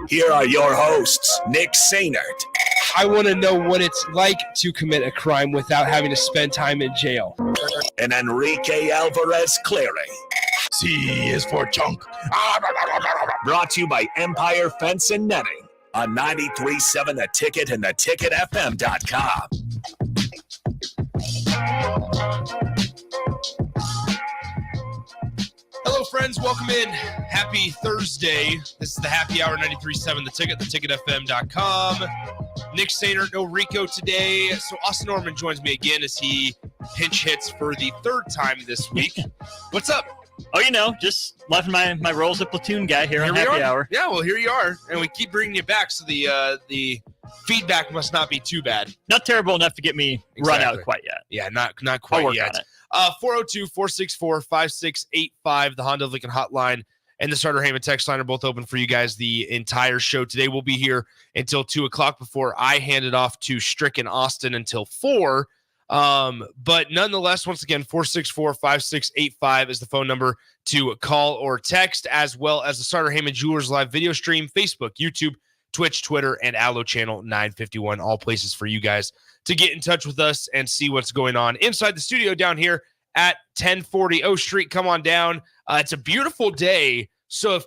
Here are your hosts, Nick Sainert. I want to know what it's like to commit a crime without having to spend time in jail. And Enrique Alvarez Clary. C is for chunk. Brought to you by Empire Fence and Netting on 93.7 The Ticket and theticketfm.com. Hello, friends. Welcome in. Happy Thursday. This is the Happy Hour 93.7 The Ticket, theticketfm.com. Nick Sainert, no Rico today. So Austin Norman joins me again as he pinch hits for the third time this week. What's up? Oh, just left my role as a platoon guy here on Happy Hour. Yeah, well, here you are. And we keep bringing you back, so the feedback must not be too bad. Not terrible enough to get me run out quite yet. Yeah, not quite I'll work yet. on it. 402-464-5685, the Honda of Lincoln hotline, and the Starter Heyman text line are both open for you guys the entire show. Today we'll be here until 2 o'clock before I hand it off to Strick and Austin until 4. But nonetheless, once again, 464-5685 is the phone number to call or text, as well as the Starter Heyman Jewelers live video stream, Facebook, YouTube, Twitch, Twitter, and Allo Channel 951, all places for you guys to get in touch with us and see what's going on inside the studio down here at 1040 O Street. Come on down. It's a beautiful day. So if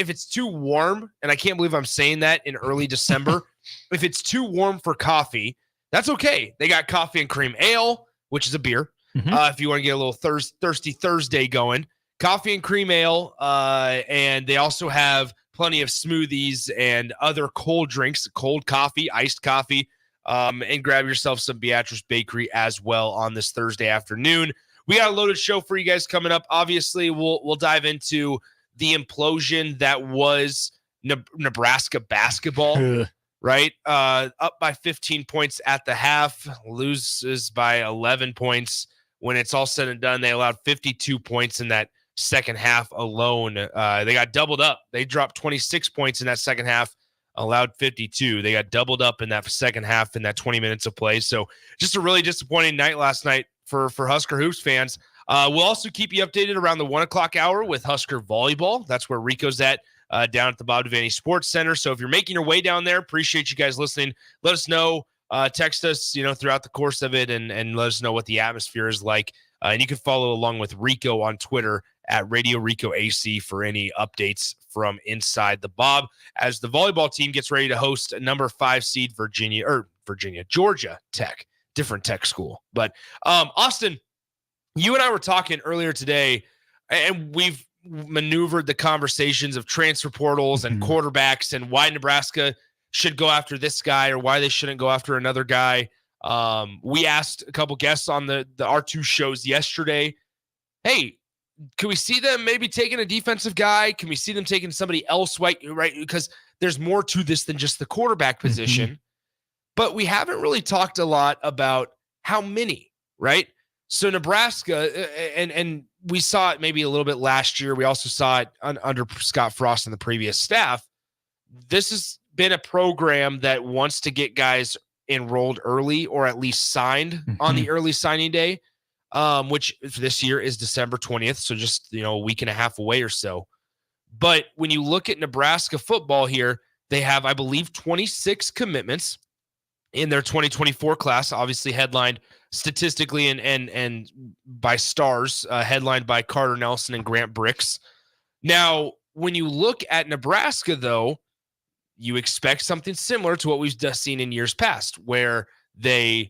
it's too warm, and I can't believe I'm saying that in early December, if it's too warm for coffee, that's okay. They got coffee and cream ale, which is a beer. If you want to get a little thirsty Thursday going, coffee and cream ale. And they also have plenty of smoothies and other cold drinks, cold coffee, iced coffee. And grab yourself some Beatrice Bakery as well on this Thursday afternoon. We got a loaded show for you guys coming up. Obviously, we'll dive into the implosion that was Nebraska basketball, right? Up by 15 points at the half, loses by 11 points. When it's all said and done, they allowed 52 points in that second half alone. They got doubled up. They dropped 26 points in that second half, allowed 52. They got doubled up in that second half in that 20 minutes of play. So just a really disappointing night last night for Husker Hoops fans. We'll also keep you updated around the 1 o'clock hour with Husker Volleyball. That's where Rico's at down at the Bob Devaney Sports Center. So if you're making your way down there, appreciate you guys listening. Let us know. Text us, throughout the course of it and let us know what the atmosphere is like. And you can follow along with Rico on Twitter at Radio Rico AC for any updates from inside the Bob as the volleyball team gets ready to host a number 5 seed Georgia Tech, different tech school. But Austin, you and I were talking earlier today, and we've maneuvered the conversations of transfer portals and quarterbacks and why Nebraska should go after this guy or why they shouldn't go after another guy. We asked a couple guests on the R2 shows yesterday, hey, can we see them maybe taking a defensive guy? Can we see them taking somebody else, right? Because there's more to this than just the quarterback position. But we haven't really talked a lot about how many, right? So Nebraska, and we saw it maybe a little bit last year. We also saw it under Scott Frost and the previous staff. This has been a program that wants to get guys enrolled early or at least signed on the early signing day, which this year is December 20th. So just, a week and a half away or so. But when you look at Nebraska football here, they have, I believe, 26 commitments in their 2024 class, obviously headlined statistically and by stars, headlined by Carter Nelson and Grant Bricks. Now, when you look at Nebraska, though, you expect something similar to what we've just seen in years past, where they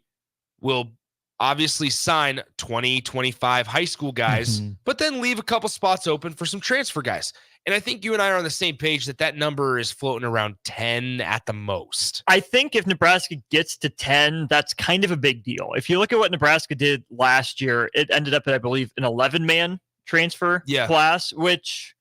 will obviously sign 20, 25 high school guys, but then leave a couple spots open for some transfer guys. And I think you and I are on the same page that number is floating around 10 at the most. I think if Nebraska gets to 10, that's kind of a big deal. If you look at what Nebraska did last year, it ended up at, I believe, an 11-man transfer class, which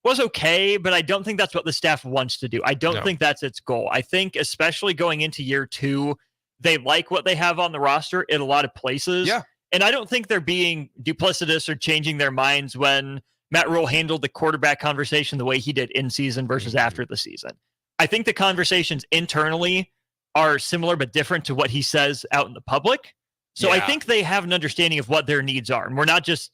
was okay, but I don't think that's what the staff wants to do. I don't think that's its goal. I think especially going into year 2, they like what they have on the roster in a lot of places. Yeah. And I don't think they're being duplicitous or changing their minds when Matt Rule handled the quarterback conversation the way he did in season versus after the season. I think the conversations internally are similar but different to what he says out in the public. So I think they have an understanding of what their needs are. And we're not just,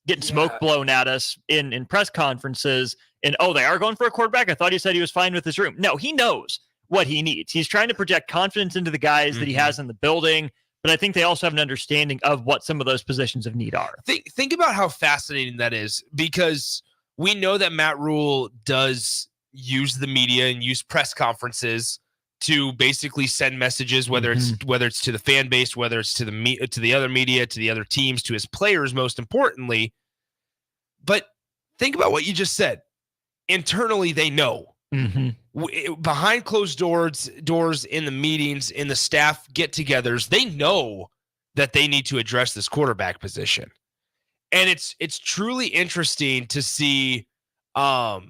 getting smoke blown at us in press conferences And, they are going for a quarterback? I thought he said he was fine with his room. No, he knows what he needs. He's trying to project confidence into the guys that he has in the building. But I think they also have an understanding of what some of those positions of need are. Think about how fascinating that is, because we know that Matt Rule does use the media and use press conferences to basically send messages, whether it's to the fan base, whether it's to the other media, to the other teams, to his players, most importantly. But think about what you just said. Internally, they know. Behind closed doors in the meetings, in the staff get-togethers, they know that they need to address this quarterback position. And it's truly interesting to see how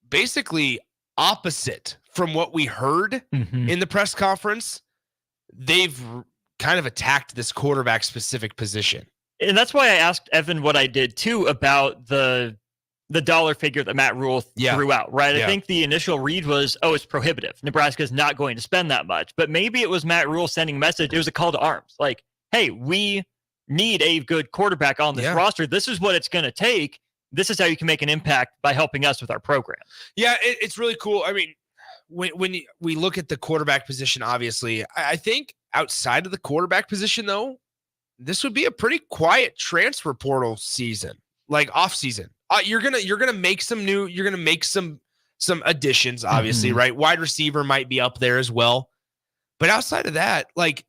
basically opposite from what we heard in the press conference, they've kind of attacked this quarterback specific position. And that's why I asked Evan what I did too about the dollar figure that Matt Rule threw out, right? I think the initial read was, it's prohibitive. Nebraska's not going to spend that much. But maybe it was Matt Rule sending a message. It was a call to arms. Like, hey, we need a good quarterback on this roster. This is what it's going to take. This is how you can make an impact by helping us with our program. Yeah, it's really cool. I mean, when we look at the quarterback position, obviously, I think outside of the quarterback position, though, this would be a pretty quiet transfer portal season, like off season. You're gonna make some additions, obviously, right? Wide receiver might be up there as well, but outside of that, like,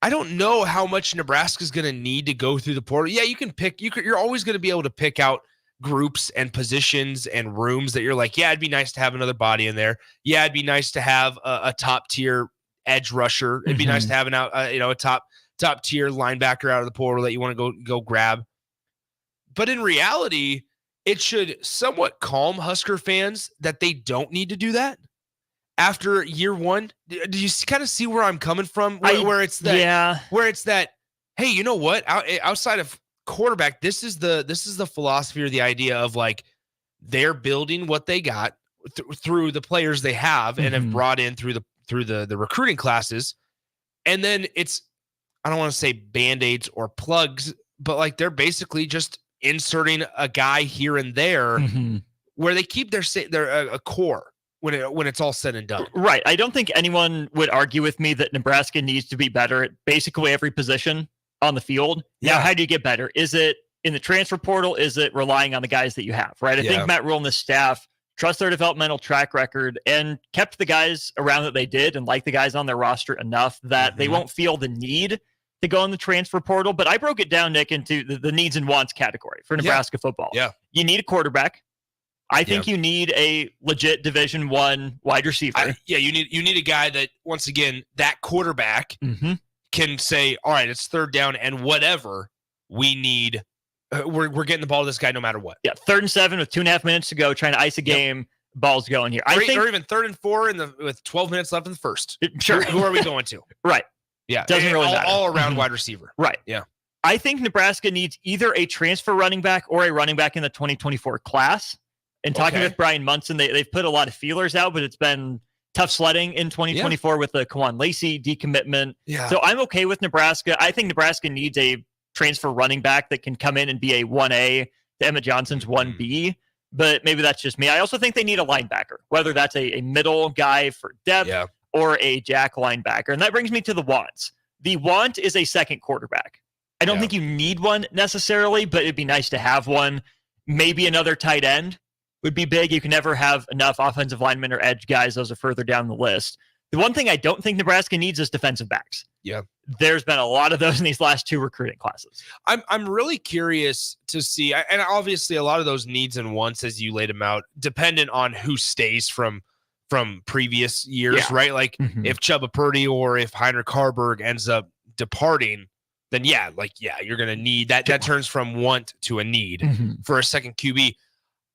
I don't know how much Nebraska's gonna need to go through the portal. Yeah, you can pick. You're always gonna be able to pick out groups and positions and rooms that you're like, yeah, it'd be nice to have another body in there. Yeah, it'd be nice to have a top tier edge rusher. It'd be nice to have a top tier linebacker out of the portal that you want to go grab. But in reality, it should somewhat calm Husker fans that they don't need to do that after year one. Do you kind of see where I'm coming from? Where it's that, hey, you know what? Outside of quarterback, this is the philosophy or the idea of, like, they're building what they got through the players they have and have brought in through the recruiting classes. And then it's, I don't want to say Band-Aids or plugs, but like they're basically just inserting a guy here and there where they keep their a core when it's all said and done. Right. I don't think anyone would argue with me that Nebraska needs to be better at basically every position on the field. Yeah. Now, how do you get better? Is it in the transfer portal? Is it relying on the guys that you have? Right. I think Matt Rule and the staff trust their developmental track record and kept the guys around that they did and like the guys on their roster enough that they won't feel the need to go in the transfer portal. But I broke it down, Nick, into the needs and wants category for Nebraska football. Yeah. You need a quarterback. I think you need a legit Division I wide receiver. You need a guy that, once again, that quarterback can say, all right, it's third down and whatever we need. We're getting the ball to this guy no matter what. Yeah, 3rd and 7 with 2.5 minutes to go, trying to ice a game. Ball's going here. Or even 3rd and 4 with 12 minutes left in the first. Sure. Who are we going to? Right. Yeah. Doesn't really matter. All around wide receiver. Right. Yeah. I think Nebraska needs either a transfer running back or a running back in the 2024 class. And talking with Brian Munson, they've put a lot of feelers out, but it's been tough sledding in 2024 with the Kawan Lacey decommitment. Yeah. So I'm okay with Nebraska. I think Nebraska needs a transfer running back that can come in and be a 1A to Emmett Johnson's 1B. But maybe that's just me. I also think they need a linebacker, whether that's a middle guy for depth or a jack linebacker. And that brings me to the wants. The want is a second quarterback. I don't think you need one necessarily, but it'd be nice to have one. Maybe another tight end would be big. You can never have enough offensive linemen or edge guys. Those are further down the list. The one thing I don't think Nebraska needs is defensive backs. Yeah. There's been a lot of those in these last 2 recruiting classes. I'm really curious to see, and obviously a lot of those needs and wants, as you laid them out, dependent on who stays from previous years, right? Like if Chubba Purdy or if Heinrich Harburg ends up departing, then you're going to need that. That turns from want to a need for a second QB.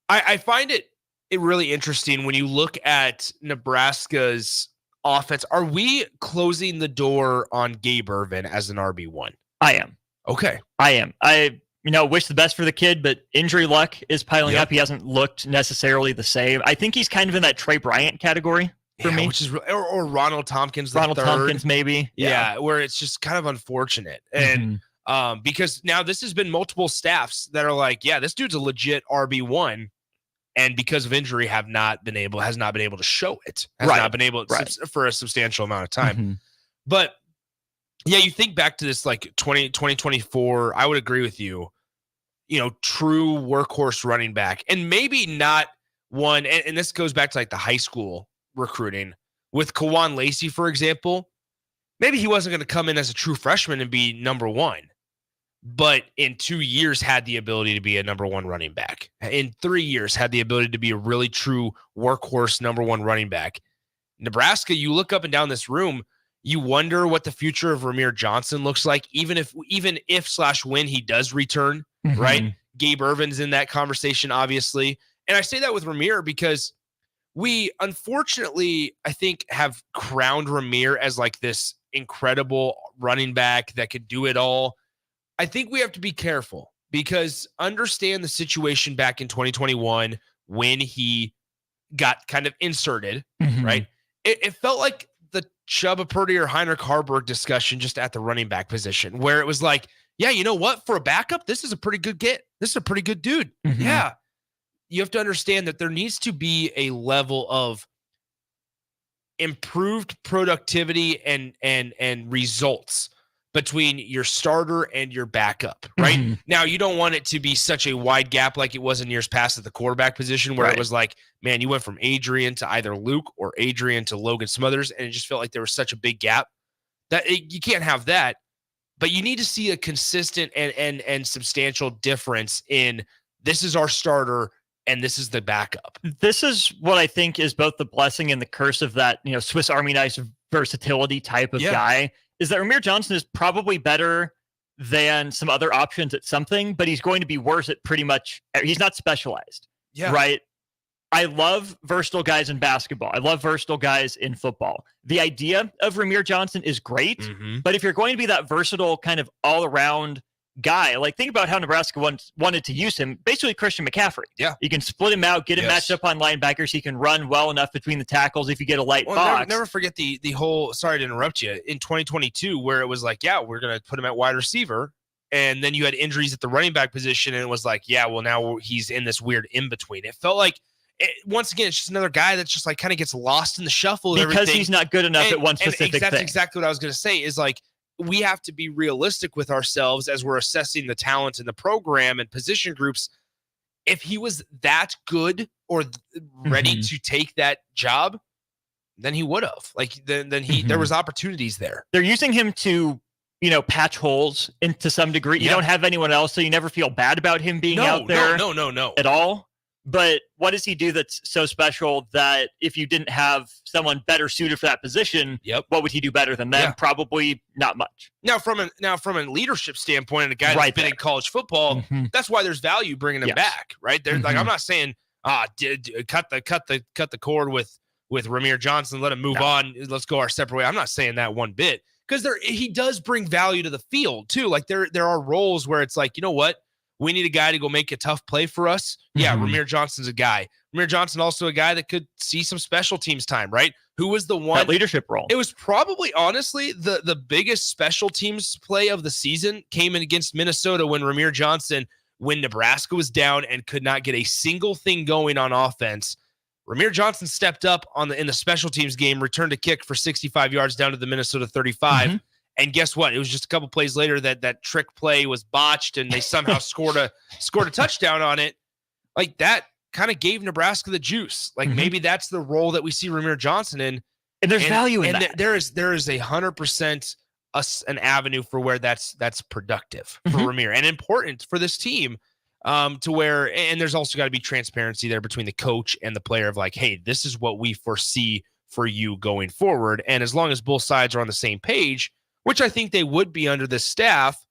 I find it really interesting when you look at Nebraska's offense. Are we closing the door on Gabe Ervin as an RB1? I am. Okay. I am. I wish the best for the kid, but injury luck is piling up. He hasn't looked necessarily the same. I think he's kind of in that Trey Bryant category for me. Which is, or Ronald Tompkins. Tompkins, maybe. Yeah, where it's just kind of unfortunate. And because now this has been multiple staffs that are like, yeah, this dude's a legit RB1. and because of injury has not been able to show it, for a substantial amount of time. Mm-hmm. But yeah, you think back to this like 2024, I would agree with you, true workhorse running back, and maybe not one, and this goes back to like the high school recruiting with Kawan Lacey, for example. Maybe he wasn't going to come in as a true freshman and be number one, but in 2 years had the ability to be a number one running back. In 3 years had the ability to be a really true workhorse number one running back. Nebraska, you look up and down this room, you wonder what the future of Rahmir Johnson looks like, even if when he does return, Mm-hmm. right? Gabe Ervin's in that conversation, obviously. And I say that with Rahmir because we, unfortunately, I think, have crowned Rahmir as like this incredible running back that could do it all. I think we have to be careful because understand the situation back in 2021 when he got kind of inserted, Mm-hmm. right? It felt like the Chubba Purdy or Heinrich Harburg discussion just at the running back position, where it was like, yeah, you know what? For a backup, this is a pretty good get. This is a pretty good dude. Mm-hmm. Yeah. You have to understand that there needs to be a level of improved productivity and results between your starter and your backup, right? Mm-hmm. Now, you don't want it to be such a wide gap like it was in years past at the quarterback position where Right. it was like, man, you went from Adrian to either Luke or Adrian to Logan Smothers, and it just felt like there was such a big gap that you can't have that. But you need to see a consistent and substantial difference in this is our starter and this is the backup. This is what I think is both the blessing and the curse of that, Swiss Army knife versatility type of guy, is that Rahmir Johnson is probably better than some other options at something, but he's going to be worse at pretty much, he's not specialized, right? I love versatile guys in basketball. I love versatile guys in football. The idea of Rahmir Johnson is great, Mm-hmm. but if you're going to be that versatile kind of all-around guy, like think about how Nebraska wanted to use him, basically Christian McCaffrey. Yeah. You can split him out, get him matched up on linebackers. He can run well enough between the tackles if you get a light box. Never forget the whole, sorry to interrupt you, in 2022 where it was like, yeah, we're going to put him at wide receiver. And then you had injuries at the running back position. And it was like, yeah, well, now he's in this weird in-between. It felt like, once again, it's just another guy that just like kind of gets lost in the shuffle of because he's not good enough at one specific thing. That's exactly what I was going to say is like, we have to be realistic with ourselves as we're assessing the talent in the program and position groups. If he was that good or ready to take that job, then he would have. Like then there was opportunities there. They're using him to, patch holes to some degree. You don't have anyone else, so you never feel bad about him being out there. No. At all. But what does he do that's so special that if you didn't have someone better suited for that position, what would he do better than them? Yeah. Probably not much. Now, from a leadership standpoint, and a guy that's been in college football, that's why there's value bringing him back, right? There's like, I'm not saying cut the cord with Rahmir Johnson, let him move on, let's go our separate way. I'm not saying that one bit because he does bring value to the field too. Like there are roles where it's like, you know what? We need a guy to go make a tough play for us. Yeah, Rahmir Johnson's a guy. Rahmir Johnson also a guy that could see some special teams time, right? Who was the one? That leadership role. It was probably, honestly, the biggest special teams play of the season came in against Minnesota when Rahmir Johnson, when Nebraska was down and could not get a single thing going on offense. Rahmir Johnson stepped up in the special teams game, returned a kick for 65 yards down to the Minnesota 35. And guess what? It was just a couple plays later that trick play was botched, and they somehow scored a touchdown on it. Like that kind of gave Nebraska the juice. Like maybe that's the role that we see Rahmir Johnson in. And there's value in that. There is 100% an avenue for where that's productive for Rahmir and important for this team. To where, and there's also got to be transparency there between the coach and the player of like, hey, this is what we foresee for you going forward. And as long as both sides are on the same page, which I think they would be under this staff,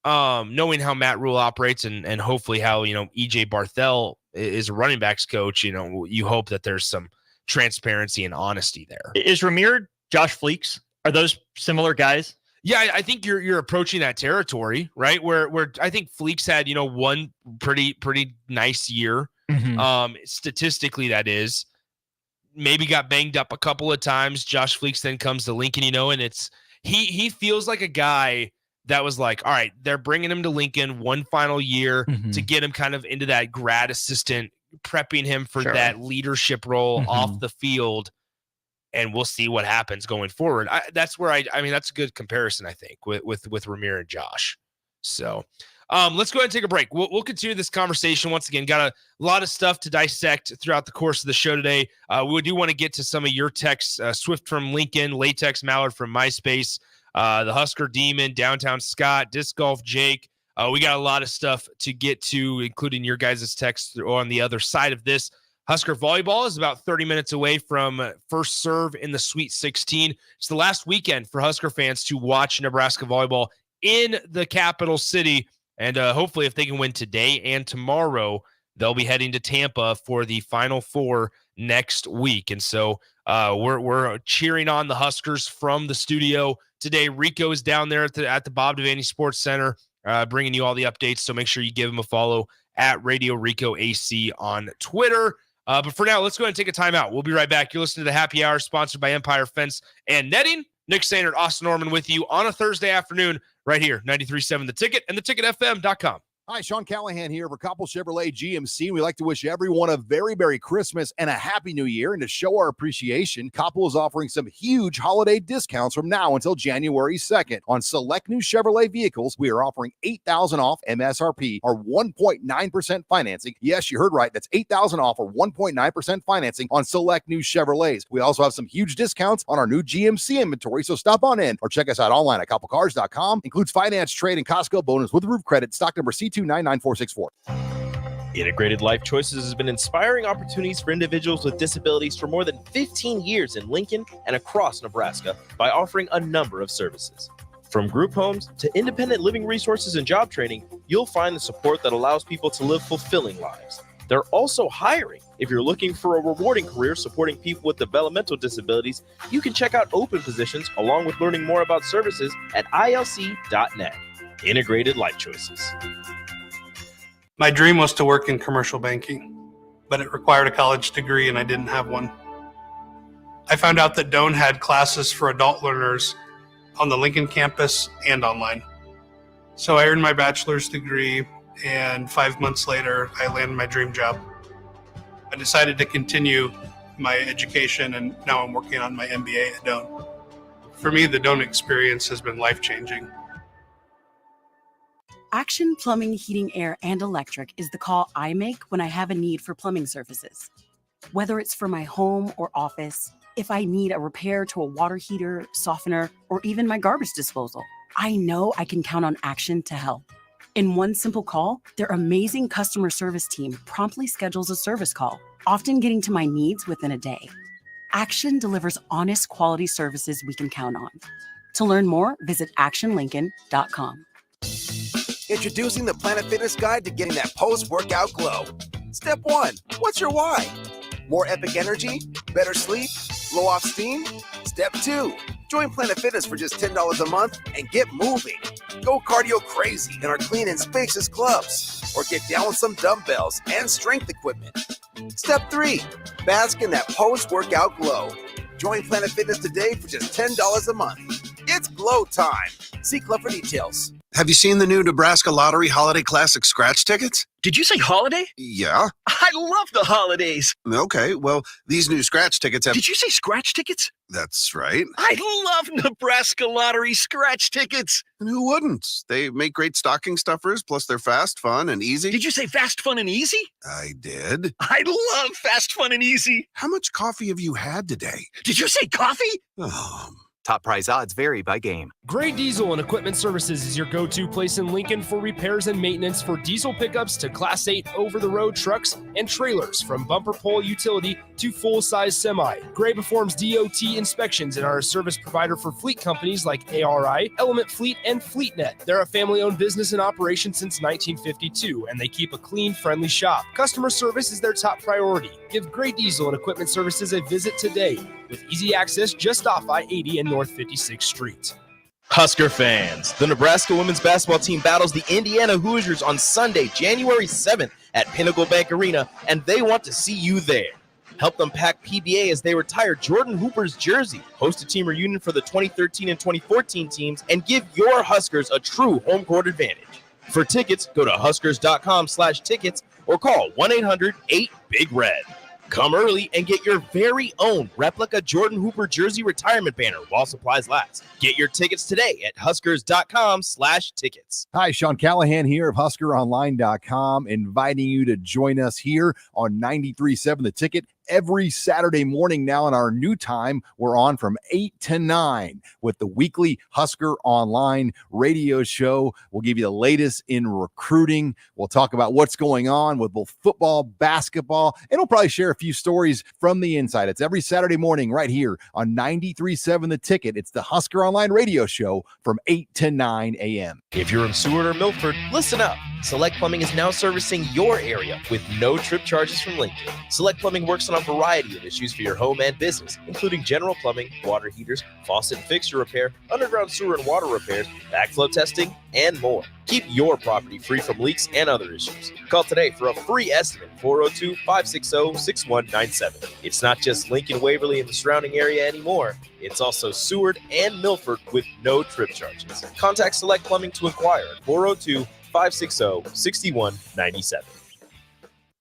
knowing how Matt Rule operates and hopefully how, EJ Barthel is a running backs coach, you hope that there's some transparency and honesty there. Is Rahmir Josh Fleeks? Are those similar guys? Yeah, I think you're approaching that territory, right? Where I think Fleeks had, one pretty nice year. Statistically, that is. Maybe got banged up a couple of times. Josh Fleeks then comes to Lincoln, and it's he feels like a guy that was like, all right, they're bringing him to Lincoln one final year to get him kind of into that grad assistant prepping him for that leadership role off the field, and we'll see what happens going forward. That's where I mean, that's a good comparison, I think, with Rahmir and Josh. So let's go ahead and take a break. We'll continue this conversation. Once again, got a lot of stuff to dissect throughout the course of the show today. We do want to get to some of your texts. Swift from Lincoln, Latex Mallard from MySpace, the Husker Demon, Downtown Scott, Disc Golf Jake. We got a lot of stuff to get to, including your guys' texts on the other side of this. Husker volleyball is about 30 minutes away from first serve in the Sweet 16. It's the last weekend for Husker fans to watch Nebraska volleyball in the capital city. And hopefully if they can win today and tomorrow, they'll be heading to Tampa for the Final Four next week. And so we're cheering on the Huskers from the studio today. Rico is down there at the Bob Devaney Sports Center, bringing you all the updates. So make sure you give him a follow at Radio Rico AC on Twitter. But for now, let's go ahead and take a timeout. We'll be right back. You're listening to the Happy Hour, sponsored by Empire Fence and Netting. Nick Sainert, Austin Norman with you on a Thursday afternoon right here, 93.7 The Ticket and theticketfm.com. Hi, Sean Callahan here for Koppel Chevrolet GMC. We'd like to wish everyone a very Merry Christmas and a Happy New Year. And to show our appreciation, Koppel is offering some huge holiday discounts from now until January 2nd. On select new Chevrolet vehicles, we are offering $8,000 off MSRP or 1.9% financing. Yes, you heard right. That's $8,000 off or 1.9% financing on select new Chevrolets. We also have some huge discounts on our new GMC inventory, so stop on in or check us out online at koppelcars.com. Includes finance, trade, and Costco bonus with roof credit. Stock number C2999464. Integrated Life Choices has been inspiring opportunities for individuals with disabilities for more than 15 years in Lincoln and across Nebraska by offering a number of services. From group homes to independent living resources and job training, you'll find the support that allows people to live fulfilling lives. They're also hiring. If you're looking for a rewarding career supporting people with developmental disabilities, you can check out open positions along with learning more about services at ilc.net. Integrated Life Choices. My dream was to work in commercial banking, but it required a college degree and I didn't have one. I found out that Doane had classes for adult learners on the Lincoln campus and online. So I earned my bachelor's degree, and 5 months later, I landed my dream job. I decided to continue my education, and now I'm working on my MBA at Doane. For me, the Doane experience has been life-changing. Action Plumbing, Heating, Air, and Electric is the call I make when I have a need for plumbing services. Whether it's for my home or office, if I need a repair to a water heater, softener, or even my garbage disposal, I know I can count on Action to help. In one simple call, their amazing customer service team promptly schedules a service call, often getting to my needs within a day. Action delivers honest, quality services we can count on. To learn more, visit actionlincoln.com. Introducing the Planet Fitness Guide to getting that post-workout glow. Step 1, what's your why? More epic energy? Better sleep? Blow off steam? Step 2, join Planet Fitness for just $10 a month and get moving. Go cardio crazy in our clean and spacious clubs, or get down with some dumbbells and strength equipment. Step 3, bask in that post-workout glow. Join Planet Fitness today for just $10 a month. It's glow time. See Club for details. Have you seen the new Nebraska Lottery Holiday Classic scratch tickets? Did you say holiday? Yeah. I love the holidays. Okay, well, these new scratch tickets have... Did you say scratch tickets? That's right. I love Nebraska Lottery scratch tickets. And who wouldn't? They make great stocking stuffers, plus they're fast, fun, and easy. Did you say fast, fun, and easy? I did. I love fast, fun, and easy. How much coffee have you had today? Did you say coffee? Top prize odds vary by game. Gray Diesel and Equipment Services is your go-to place in Lincoln for repairs and maintenance for diesel pickups to Class 8 over-the-road trucks and trailers, from bumper pole utility to full-size semi. Gray performs DOT inspections and are a service provider for fleet companies like ARI, Element Fleet, and FleetNet. They're a family-owned business in operation since 1952, and they keep a clean, friendly shop. Customer service is their top priority. Give Gray Diesel and Equipment Services a visit today, with easy access just off I-80 and North 56th Street. Husker fans, the Nebraska women's basketball team battles the Indiana Hoosiers on Sunday, January 7th at Pinnacle Bank Arena, and they want to see you there. Help them pack PBA as they retire Jordan Hooper's jersey, host a team reunion for the 2013 and 2014 teams, and give your Huskers a true home court advantage. For tickets, go to huskers.com/tickets or call 1-800-8-BIG-RED. Come early and get your very own replica Jordan Hooper jersey retirement banner while supplies last. Get your tickets today at huskers.com/tickets. Hi, Sean Callahan here of HuskerOnline.com, inviting you to join us here on 93.7 The Ticket every Saturday morning now in our new time. We're on from 8 to 9 with the weekly Husker Online radio show. We'll give you the latest in recruiting. We'll talk about what's going on with both football, basketball, and we'll probably share a few stories from the inside. It's every Saturday morning right here on 93.7 The Ticket. It's the Husker Online radio show from 8 to 9 a.m. If you're in Seward or Milford, listen up. Select Plumbing is now servicing your area with no trip charges from Lincoln. Select Plumbing works on a variety of issues for your home and business, including general plumbing, water heaters, faucet and fixture repair, underground sewer and water repairs, backflow testing, and more. Keep your property free from leaks and other issues. Call today for a free estimate, 402-560-6197. It's not just Lincoln, Waverly, and the surrounding area anymore. It's also Seward and Milford with no trip charges. Contact Select Plumbing to inquire at 402-560-6197.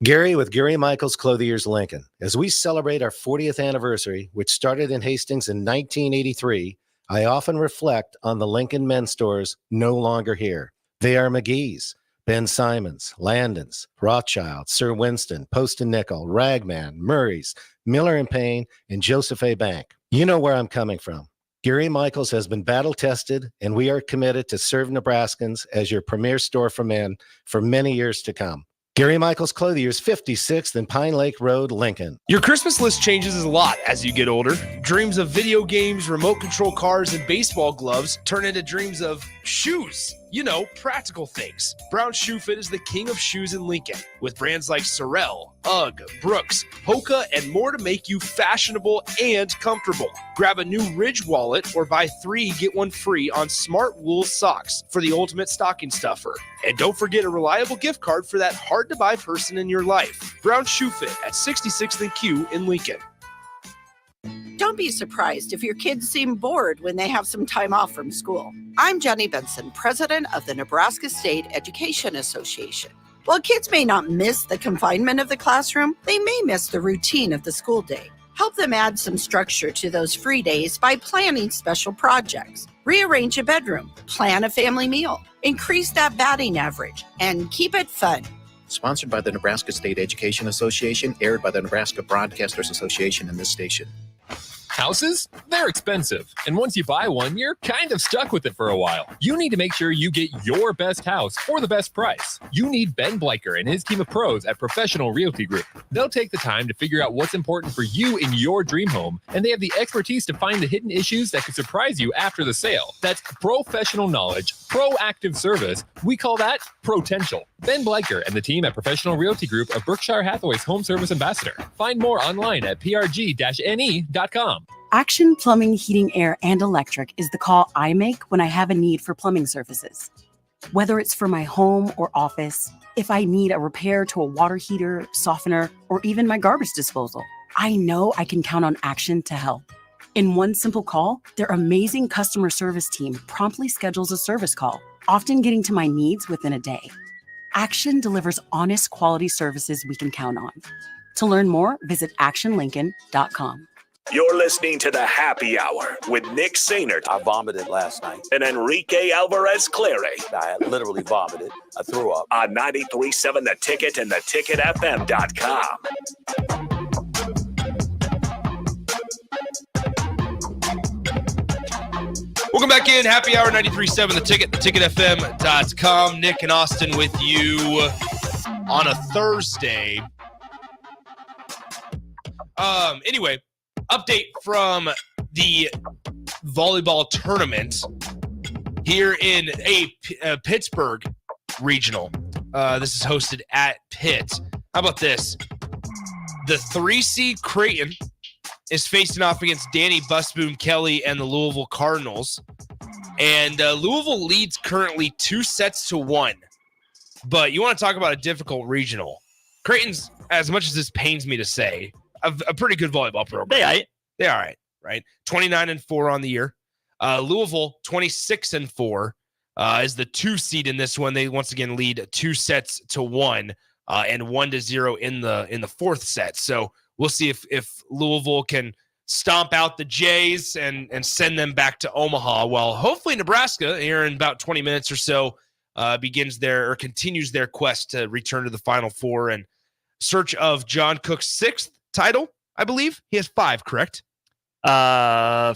Gary with Gary Michaels Clothiers Lincoln. As we celebrate our 40th anniversary, which started in Hastings in 1983, I often reflect on the Lincoln men's stores no longer here. They are McGee's, Ben Simons, Landon's, Rothschild, Sir Winston, Post and Nickel, Ragman, Murray's, Miller and Payne, and Joseph A. Bank. You know where I'm coming from. Gary Michaels has been battle-tested, and we are committed to serve Nebraskans as your premier store for men for many years to come. Gary Michaels Clothiers, 56th and Pine Lake Road, Lincoln. Your Christmas list changes a lot as you get older. Dreams of video games, remote control cars, and baseball gloves turn into dreams of shoes. You know, practical things. Brown Shoe Fit is the king of shoes in Lincoln, with brands like Sorel, UGG, Brooks, Hoka, and more to make you fashionable and comfortable. Grab a new Ridge wallet or buy 3, get 1 free on Smart Wool socks for the ultimate stocking stuffer. And don't forget a reliable gift card for that hard-to-buy person in your life. Brown Shoe Fit at 66th and Q in Lincoln. Don't be surprised if your kids seem bored when they have some time off from school. I'm Jenny Benson, president of the Nebraska State Education Association. While kids may not miss the confinement of the classroom, they may miss the routine of the school day. Help them add some structure to those free days by planning special projects. Rearrange a bedroom, plan a family meal, increase that batting average, and keep it fun. Sponsored by the Nebraska State Education Association, aired by the Nebraska Broadcasters Association and this station. Houses? They're expensive. And once you buy one, you're kind of stuck with it for a while. You need to make sure you get your best house for the best price. You need Ben Bleicher and his team of pros at Professional Realty Group. They'll take the time to figure out what's important for you in your dream home, and they have the expertise to find the hidden issues that could surprise you after the sale. That's professional knowledge, proactive service. We call that potential. Ben Bleicher and the team at Professional Realty Group are Berkshire Hathaway's home service ambassador. Find more online at prg-ne.com. Action Plumbing, Heating, Air, and Electric is the call I make when I have a need for plumbing services. Whether it's for my home or office, if I need a repair to a water heater, softener, or even my garbage disposal, I know I can count on Action to help. In one simple call, their amazing customer service team promptly schedules a service call, often getting to my needs within a day. Action delivers honest quality services we can count on. To learn more, visit actionlincoln.com. You're listening to the Happy Hour with Nick Sainert. I vomited last night. And Enrique Alvarez Clary. I literally vomited. I threw up. On 93.7 The Ticket and theticketfm.com. Welcome back in. Happy Hour 93.7 The Ticket, theticketfm.com. Nick and Austin with you on a Thursday. Anyway, update from the volleyball tournament here in Pittsburgh regional. This is hosted at Pitt. How about this? The 3 seed Creighton is facing off against Danny Busboom Kelly and the Louisville Cardinals. And Louisville leads currently 2-1. But you want to talk about a difficult regional. Creighton's, as much as this pains me to say, a pretty good volleyball program. They all right? 29-4 on the year. Louisville 26-4 is the 2 seed in this one. They once again lead 2-1. and 1-0 in the fourth set. So we'll see if Louisville can stomp out the Jays and send them back to Omaha. Well, hopefully Nebraska here in about 20 minutes or so continues their quest to return to the Final Four and search of John Cook's 6th title, I believe. He has 5, correct? 4.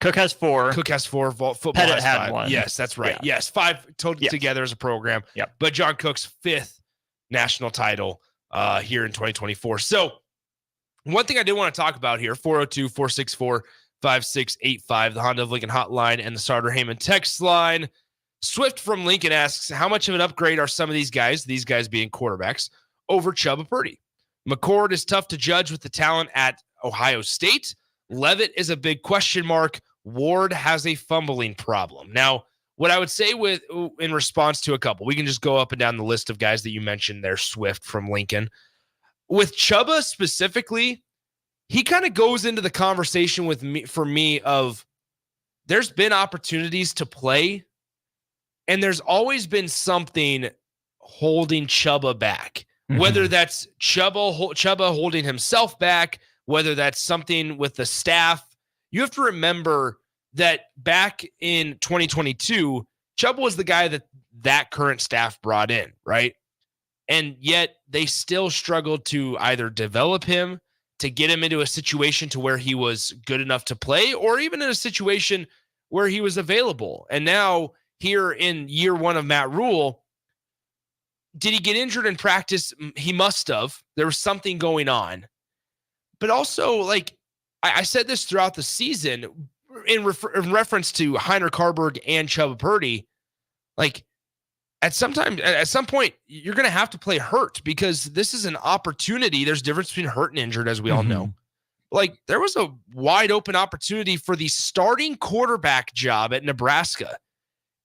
Cook has 4. Cook has 4. Football Pettit has had 5. 1. Yes, that's right. Yeah. Yes, 5 total together as a program. Yep. But John Cook's 5th national title here in 2024. So one thing I did want to talk about here, 402-464-5685, the Honda of Lincoln hotline and the Starter Heyman text line. Swift from Lincoln asks, how much of an upgrade are some of these guys being quarterbacks, over Chubba Purdy? McCord is tough to judge with the talent at Ohio State. Levitt is a big question mark. Ward has a fumbling problem. Now, what I would say in response to a couple, we can just go up and down the list of guys that you mentioned there, Swift from Lincoln. With Chubba specifically, he kind of goes into the conversation for me of there's been opportunities to play, and there's always been something holding Chubba back, whether that's Chubba holding himself back, whether that's something with the staff. You have to remember that back in 2022, Chubba was the guy that current staff brought in, right? And yet they still struggled to either develop him, to get him into a situation to where he was good enough to play, or even in a situation where he was available. And now here in year 1 of Matt Rule, did he get injured in practice? He must have. There was something going on. But also, like I said this throughout the season in reference to Heinrich Haarberg and Chubba Purdy, like at some point, you're going to have to play hurt, because this is an opportunity. There's a difference between hurt and injured, as we all know. Like, there was a wide open opportunity for the starting quarterback job at Nebraska.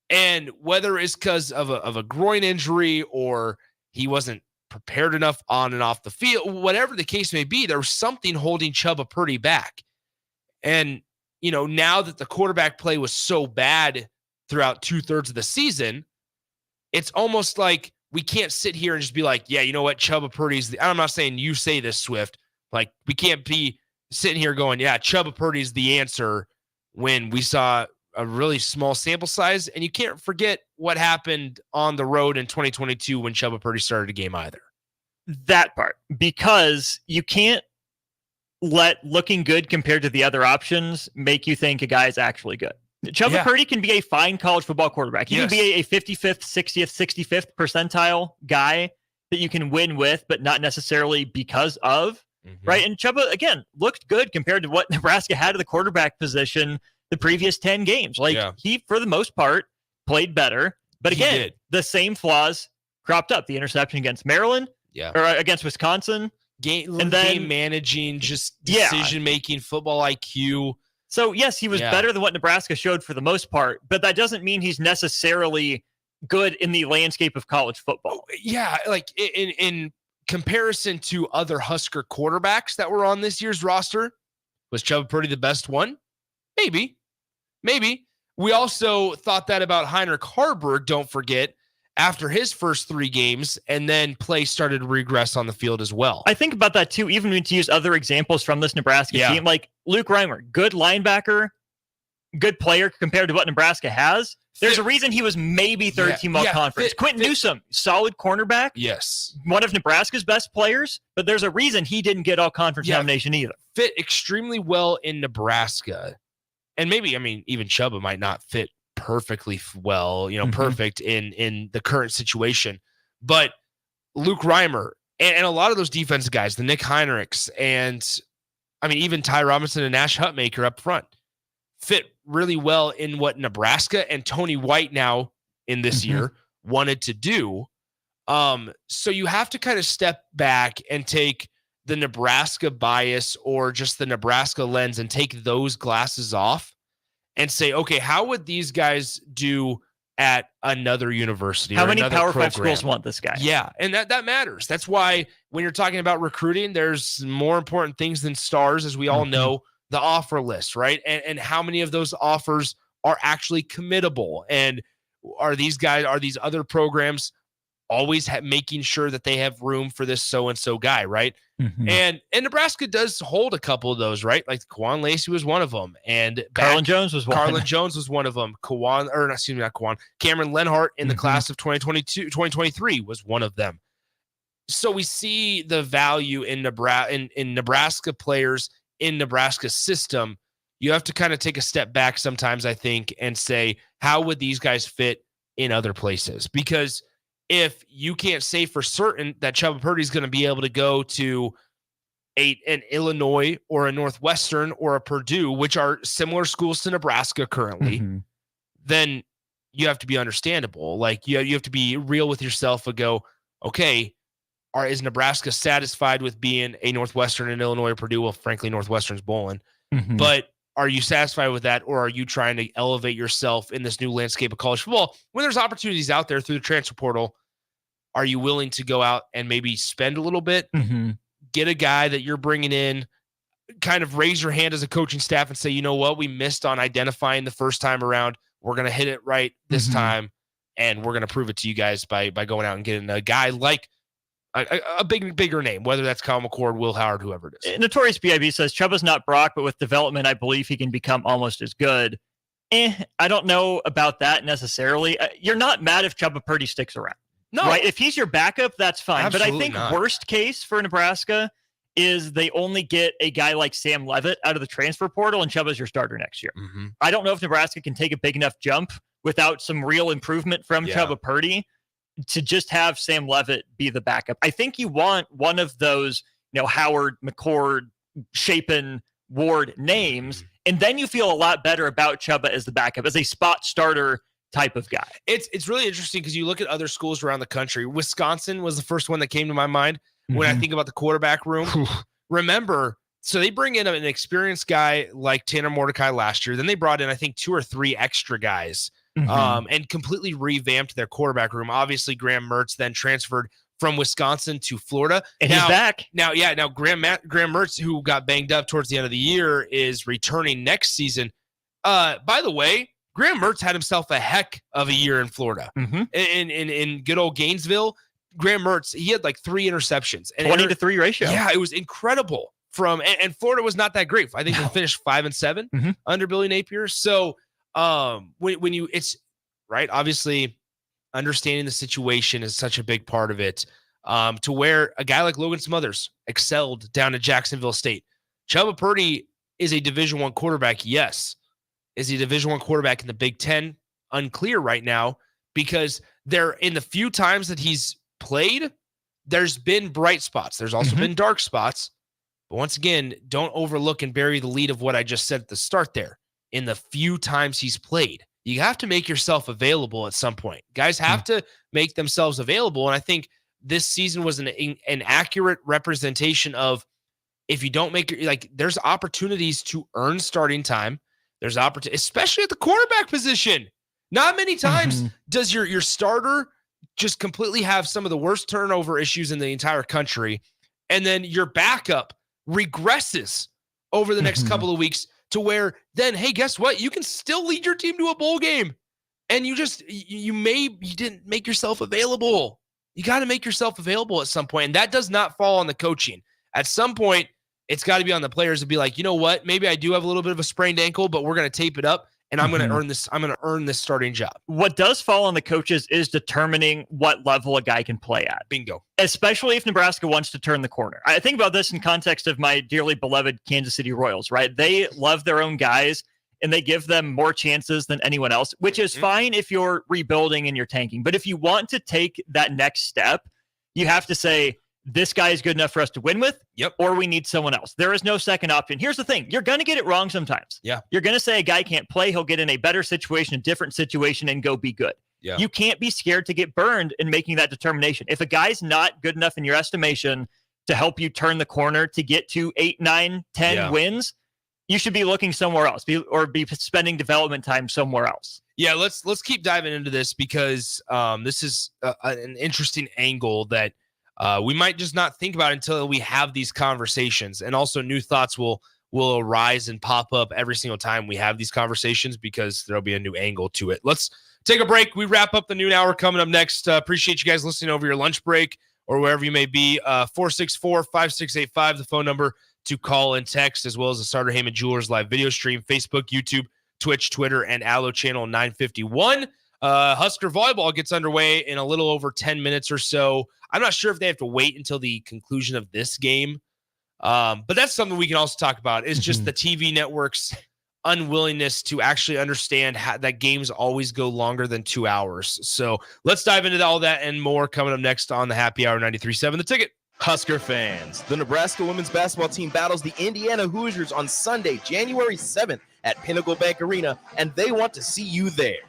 And whether it's because of a groin injury or he wasn't prepared enough on and off the field, whatever the case may be, there was something holding Chubba Purdy back. And, now that the quarterback play was so bad throughout 2/3 of the season, it's almost like we can't sit here and just be like, yeah, you know what, Chubba Purdy's I'm not saying you say this, Swift. Like, we can't be sitting here going, yeah, Chubba Purdy's the answer, when we saw a really small sample size. And you can't forget what happened on the road in 2022 when Chubba Purdy started a game either. That part, because you can't let looking good compared to the other options make you think a guy is actually good. Chubba Purdy can be a fine college football quarterback. He can be a 55th, 60th, 65th percentile guy that you can win with, but not necessarily because of, right? And Chubba, again, looked good compared to what Nebraska had at the quarterback position the previous 10 games. Like, he, for the most part, played better. But again, the same flaws cropped up. The interception against Maryland, or against Wisconsin. Game managing, just decision-making, football IQ. So, yes, he was better than what Nebraska showed for the most part, but that doesn't mean he's necessarily good in the landscape of college football. Yeah, like in comparison to other Husker quarterbacks that were on this year's roster, was Chubba Purdy the best one? Maybe. We also thought that about Heinrich Haarberg, don't forget, after his first 3 games, and then play started to regress on the field as well. I think about that too, even to use other examples from this Nebraska team, like Luke Reimer, good linebacker, good player compared to what Nebraska has. There's a reason he was maybe third team all conference. Quentin Newsome, solid cornerback. Yes. One of Nebraska's best players, but there's a reason he didn't get all conference nomination either. Fit extremely well in Nebraska. And maybe, even Chubba might not fit perfectly well, perfect in the current situation. But Luke Reimer and a lot of those defensive guys, the Nick Heinrichs, and even Ty Robinson and Nash Hutmaker up front, fit really well in what Nebraska and Tony White now in this year wanted to do. So you have to kind of step back and take the Nebraska bias or just the Nebraska lens and take those glasses off and say, okay, how would these guys do at another university? How many Power 5 schools want this guy? Yeah, and that matters. That's why when you're talking about recruiting, there's more important things than stars, as we all know, the offer list, right? And how many of those offers are actually committable? And are these other programs always making sure that they have room for this so-and-so guy, right? Mm-hmm. And Nebraska does hold a couple of those, right? Like Kawan Lacey was one of them. And Carlin Jones was one. Carlin Jones was one of them. Cameron Lenhart in the class of 2023 was one of them. So we see the value in Nebraska players in Nebraska's system. You have to kind of take a step back sometimes, I think, and say, how would these guys fit in other places? Because if you can't say for certain that Chubba Purdy is going to be able to go to an Illinois or a Northwestern or a Purdue, which are similar schools to Nebraska currently, then you have to be understandable. Like you have to be real with yourself and go, okay, is Nebraska satisfied with being a Northwestern and Illinois or Purdue? Well, frankly, Northwestern's bowling. But are you satisfied with that, or are you trying to elevate yourself in this new landscape of college football? When there's opportunities out there through the transfer portal, are you willing to go out and maybe spend a little bit, get a guy that you're bringing in, kind of raise your hand as a coaching staff and say, you know what, we missed on identifying the first time around. We're going to hit it right this time, and we're going to prove it to you guys by going out and getting a guy like a bigger name, whether that's Kyle McCord, Will Howard, whoever it is. Notorious BIB says, Chubba's not Brock, but with development, I believe he can become almost as good. I don't know about that necessarily. You're not mad if Chubba Purdy sticks around. No. Right? If he's your backup, that's fine. Absolutely but I think not. Worst case for Nebraska is they only get a guy like Sam Levitt out of the transfer portal, and Chubba's your starter next year. I don't know if Nebraska can take a big enough jump without some real improvement from Chubba Purdy to just have Sam Levitt be the backup. I think you want one of those, Howard, McCord, Shapen, Ward names, and then you feel a lot better about Chubba as the backup, as a spot starter type of guy. It's really interesting because you look at other schools around the country. Wisconsin was the first one that came to my mind when I think about the quarterback room. Remember, so they bring in an experienced guy like Tanner Mordecai last year. Then they brought in, I think, 2 or 3 extra guys. And completely revamped their quarterback room. Obviously, Graham Mertz then transferred from Wisconsin to Florida. And he's back. Now Graham Mertz, who got banged up towards the end of the year, is returning next season. By the way, Graham Mertz had himself a heck of a year in Florida. In good old Gainesville, Graham Mertz, he had like 3 interceptions. 20-3 ratio. Yeah, it was incredible. And Florida was not that great. I think they finished 5-7 under Billy Napier. So when you, it's right, obviously understanding the situation is such a big part of it, to where a guy like Logan Smothers excelled down at Jacksonville State. Chubba Purdy is a Division I quarterback. Yes. Is he a Division I quarterback in the Big Ten? Unclear right now, because in the few times that he's played, there's been bright spots. There's also been dark spots. But once again, don't overlook and bury the lead of what I just said at the start there. In the few times he's played, you have to make yourself available at some point. Guys have to make themselves available. And I think this season was an accurate representation of, if you don't make it, there's opportunities to earn starting time. There's opportunity, especially at the quarterback position. Not many times does your starter just completely have some of the worst turnover issues in the entire country, and then your backup regresses over the next couple of weeks to where then, hey, guess what? You can still lead your team to a bowl game, and you didn't make yourself available. You got to make yourself available at some point, and that does not fall on the coaching. At some point, it's got to be on the players to be like, you know what? Maybe I do have a little bit of a sprained ankle, but we're going to tape it up, and I'm going to earn this. I'm going to earn this starting job. What does fall on the coaches is determining what level a guy can play at. Bingo. Especially if Nebraska wants to turn the corner. I think about this in context of my dearly beloved Kansas City Royals, right? They love their own guys, and they give them more chances than anyone else, which is fine if you're rebuilding and you're tanking. But if you want to take that next step, you have to say, this guy is good enough for us to win with, or we need someone else. There is no second option. Here's the thing. You're going to get it wrong sometimes. Yeah. You're going to say a guy can't play. He'll get in a better situation, a different situation, and go be good. Yeah. You can't be scared to get burned in making that determination. If a guy's not good enough in your estimation to help you turn the corner to get to 8, 9, 10 wins, you should be looking somewhere else, or be spending development time somewhere else. Yeah, let's keep diving into this, because this is an interesting angle that we might just not think about until we have these conversations. And also new thoughts will arise and pop up every single time we have these conversations, because there'll be a new angle to it. Let's take a break. We wrap up the noon hour coming up next. Appreciate you guys listening over your lunch break or wherever you may be. 464-5685, the phone number to call and text, as well as the Starter Heyman Jewelers live video stream, Facebook, YouTube, Twitch, Twitter, and Allo Channel 951. Husker volleyball gets underway in a little over 10 minutes or so. I'm not sure if they have to wait until the conclusion of this game, but that's something we can also talk about, is just the TV network's unwillingness to actually understand how that games always go longer than 2 hours. So let's dive into all that and more coming up next on the Happy Hour 93.7 The Ticket. Husker fans, the Nebraska women's basketball team battles the Indiana Hoosiers on Sunday, January 7th at Pinnacle Bank Arena, and they want to see you there.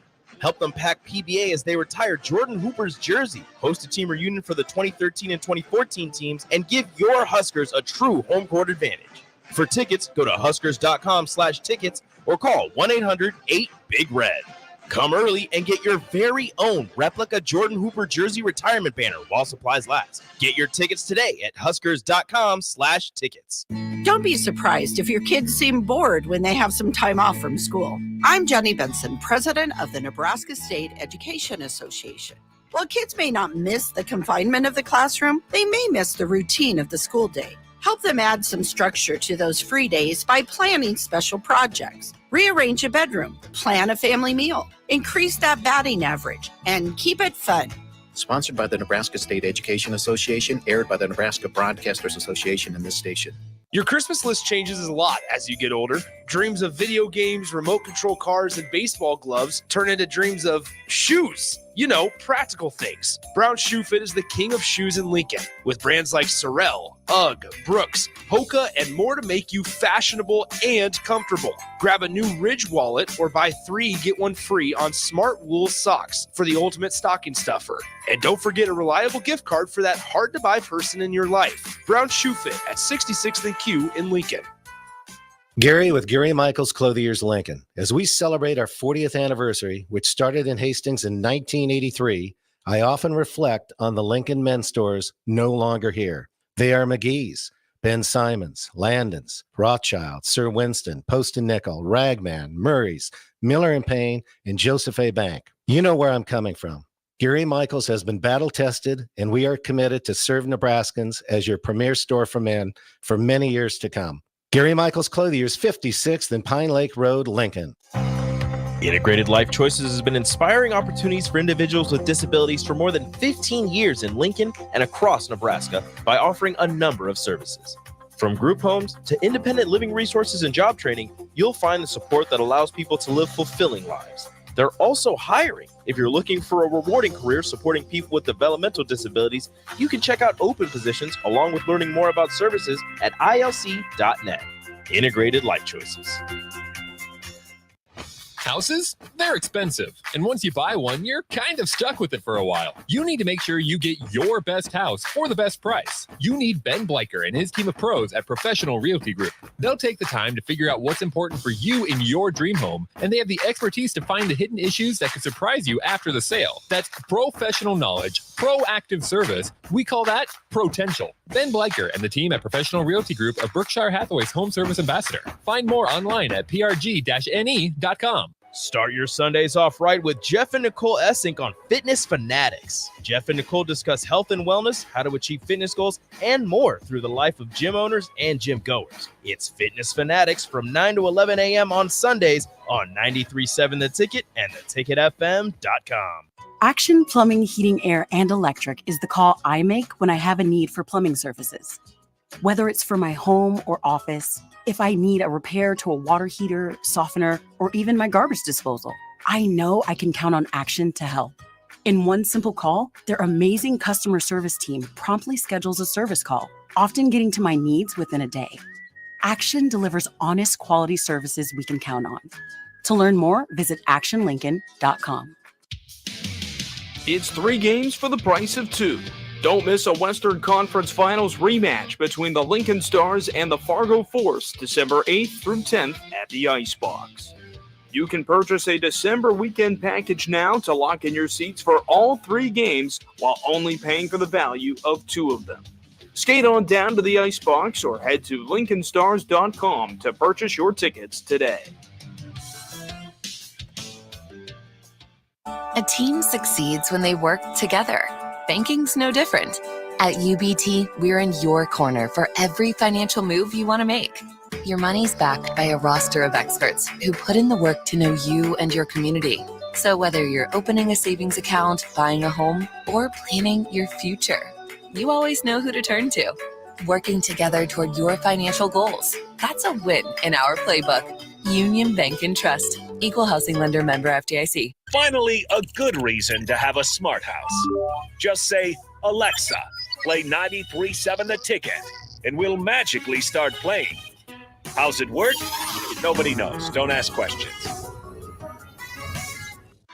Help them pack PBA as they retire Jordan Hooper's jersey, host a team reunion for the 2013 and 2014 teams, and give your Huskers a true home court advantage. For tickets, go to huskers.com/tickets or call 1-800-8-BIG-RED. Come early and get your very own replica Jordan Hooper jersey retirement banner while supplies last. Get your tickets today at huskers.com/tickets. Don't be surprised if your kids seem bored when they have some time off from school. I'm Jenny Benson, president of the Nebraska State Education Association. While kids may not miss the confinement of the classroom, they may miss the routine of the school day. Help them add some structure to those free days by planning special projects. Rearrange a bedroom, plan a family meal, increase that batting average, and keep it fun. Sponsored by the Nebraska State Education Association, aired by the Nebraska Broadcasters Association and this station. Your Christmas list changes a lot as you get older. Dreams of video games, remote control cars, and baseball gloves turn into dreams of shoes. You know, practical things. Brown Shoe Fit is the king of shoes in Lincoln, with brands like Sorel, UGG, Brooks, Hoka, and more to make you fashionable and comfortable. Grab a new Ridge wallet or buy 3, get 1 free on Smart Wool socks for the ultimate stocking stuffer. And don't forget a reliable gift card for that hard-to-buy person in your life. Brown Shoe Fit at 66th and Q in Lincoln. Gary with Gary Michaels Clothiers Lincoln. As we celebrate our 40th anniversary, which started in Hastings in 1983, I often reflect on the Lincoln men's stores no longer here. They are McGee's, Ben Simons, Landon's, Rothschild, Sir Winston, Post and Nickel, Ragman, Murray's, Miller and Payne, and Joseph A. Bank. You know where I'm coming from. Gary Michaels has been battle tested, and we are committed to serve Nebraskans as your premier store for men for many years to come. Gary Michaels Clothiers, 56th and Pine Lake Road, Lincoln. Integrated Life Choices has been inspiring opportunities for individuals with disabilities for more than 15 years in Lincoln and across Nebraska by offering a number of services. From group homes to independent living resources and job training, you'll find the support that allows people to live fulfilling lives. They're also hiring. If you're looking for a rewarding career supporting people with developmental disabilities, you can check out open positions along with learning more about services at ilc.net. Integrated Life Choices. Houses? They're expensive. And once you buy one, you're kind of stuck with it for a while. You need to make sure you get your best house for the best price. You need Ben Bleicher and his team of pros at Professional Realty Group. They'll take the time to figure out what's important for you in your dream home, and they have the expertise to find the hidden issues that could surprise you after the sale. That's professional knowledge, proactive service. We call that potential. Ben Bleicher and the team at Professional Realty Group are Berkshire Hathaway's home service ambassador. Find more online at prg-ne.com. Start your Sundays off right with Jeff and Nicole Essink on Fitness Fanatics. Jeff and Nicole discuss health and wellness, how to achieve fitness goals, and more through the life of gym owners and gym goers. It's Fitness Fanatics from 9 to 11 a.m. on Sundays on 93.7 The Ticket and theticketfm.com. Action Plumbing, Heating, Air, and Electric is the call I make when I have a need for plumbing services. Whether it's for my home or office, if I need a repair to a water heater, softener, or even my garbage disposal, I know I can count on Action to help. In one simple call, their amazing customer service team promptly schedules a service call, often getting to my needs within a day. Action delivers honest quality services we can count on. To learn more, visit actionlincoln.com. It's 3 games for the price of 2. Don't miss a Western Conference Finals rematch between the Lincoln Stars and the Fargo Force, December 8th through 10th at the Icebox. You can purchase a December weekend package now to lock in your seats for all 3 games while only paying for the value of 2 of them. Skate on down to the Icebox or head to lincolnstars.com to purchase your tickets today. A team succeeds when they work together. Banking's no different. At UBT, we're in your corner for every financial move you want to make. Your money's backed by a roster of experts who put in the work to know you and your community. So whether you're opening a savings account, buying a home, or planning your future, you always know who to turn to. Working together toward your financial goals. That's a win in our playbook. Union Bank and Trust. Equal housing lender, member FDIC. Finally, a good reason to have a smart house. Just say, Alexa, play 93.7 The Ticket, and we'll magically start playing. How's it work? Nobody knows. Don't ask questions.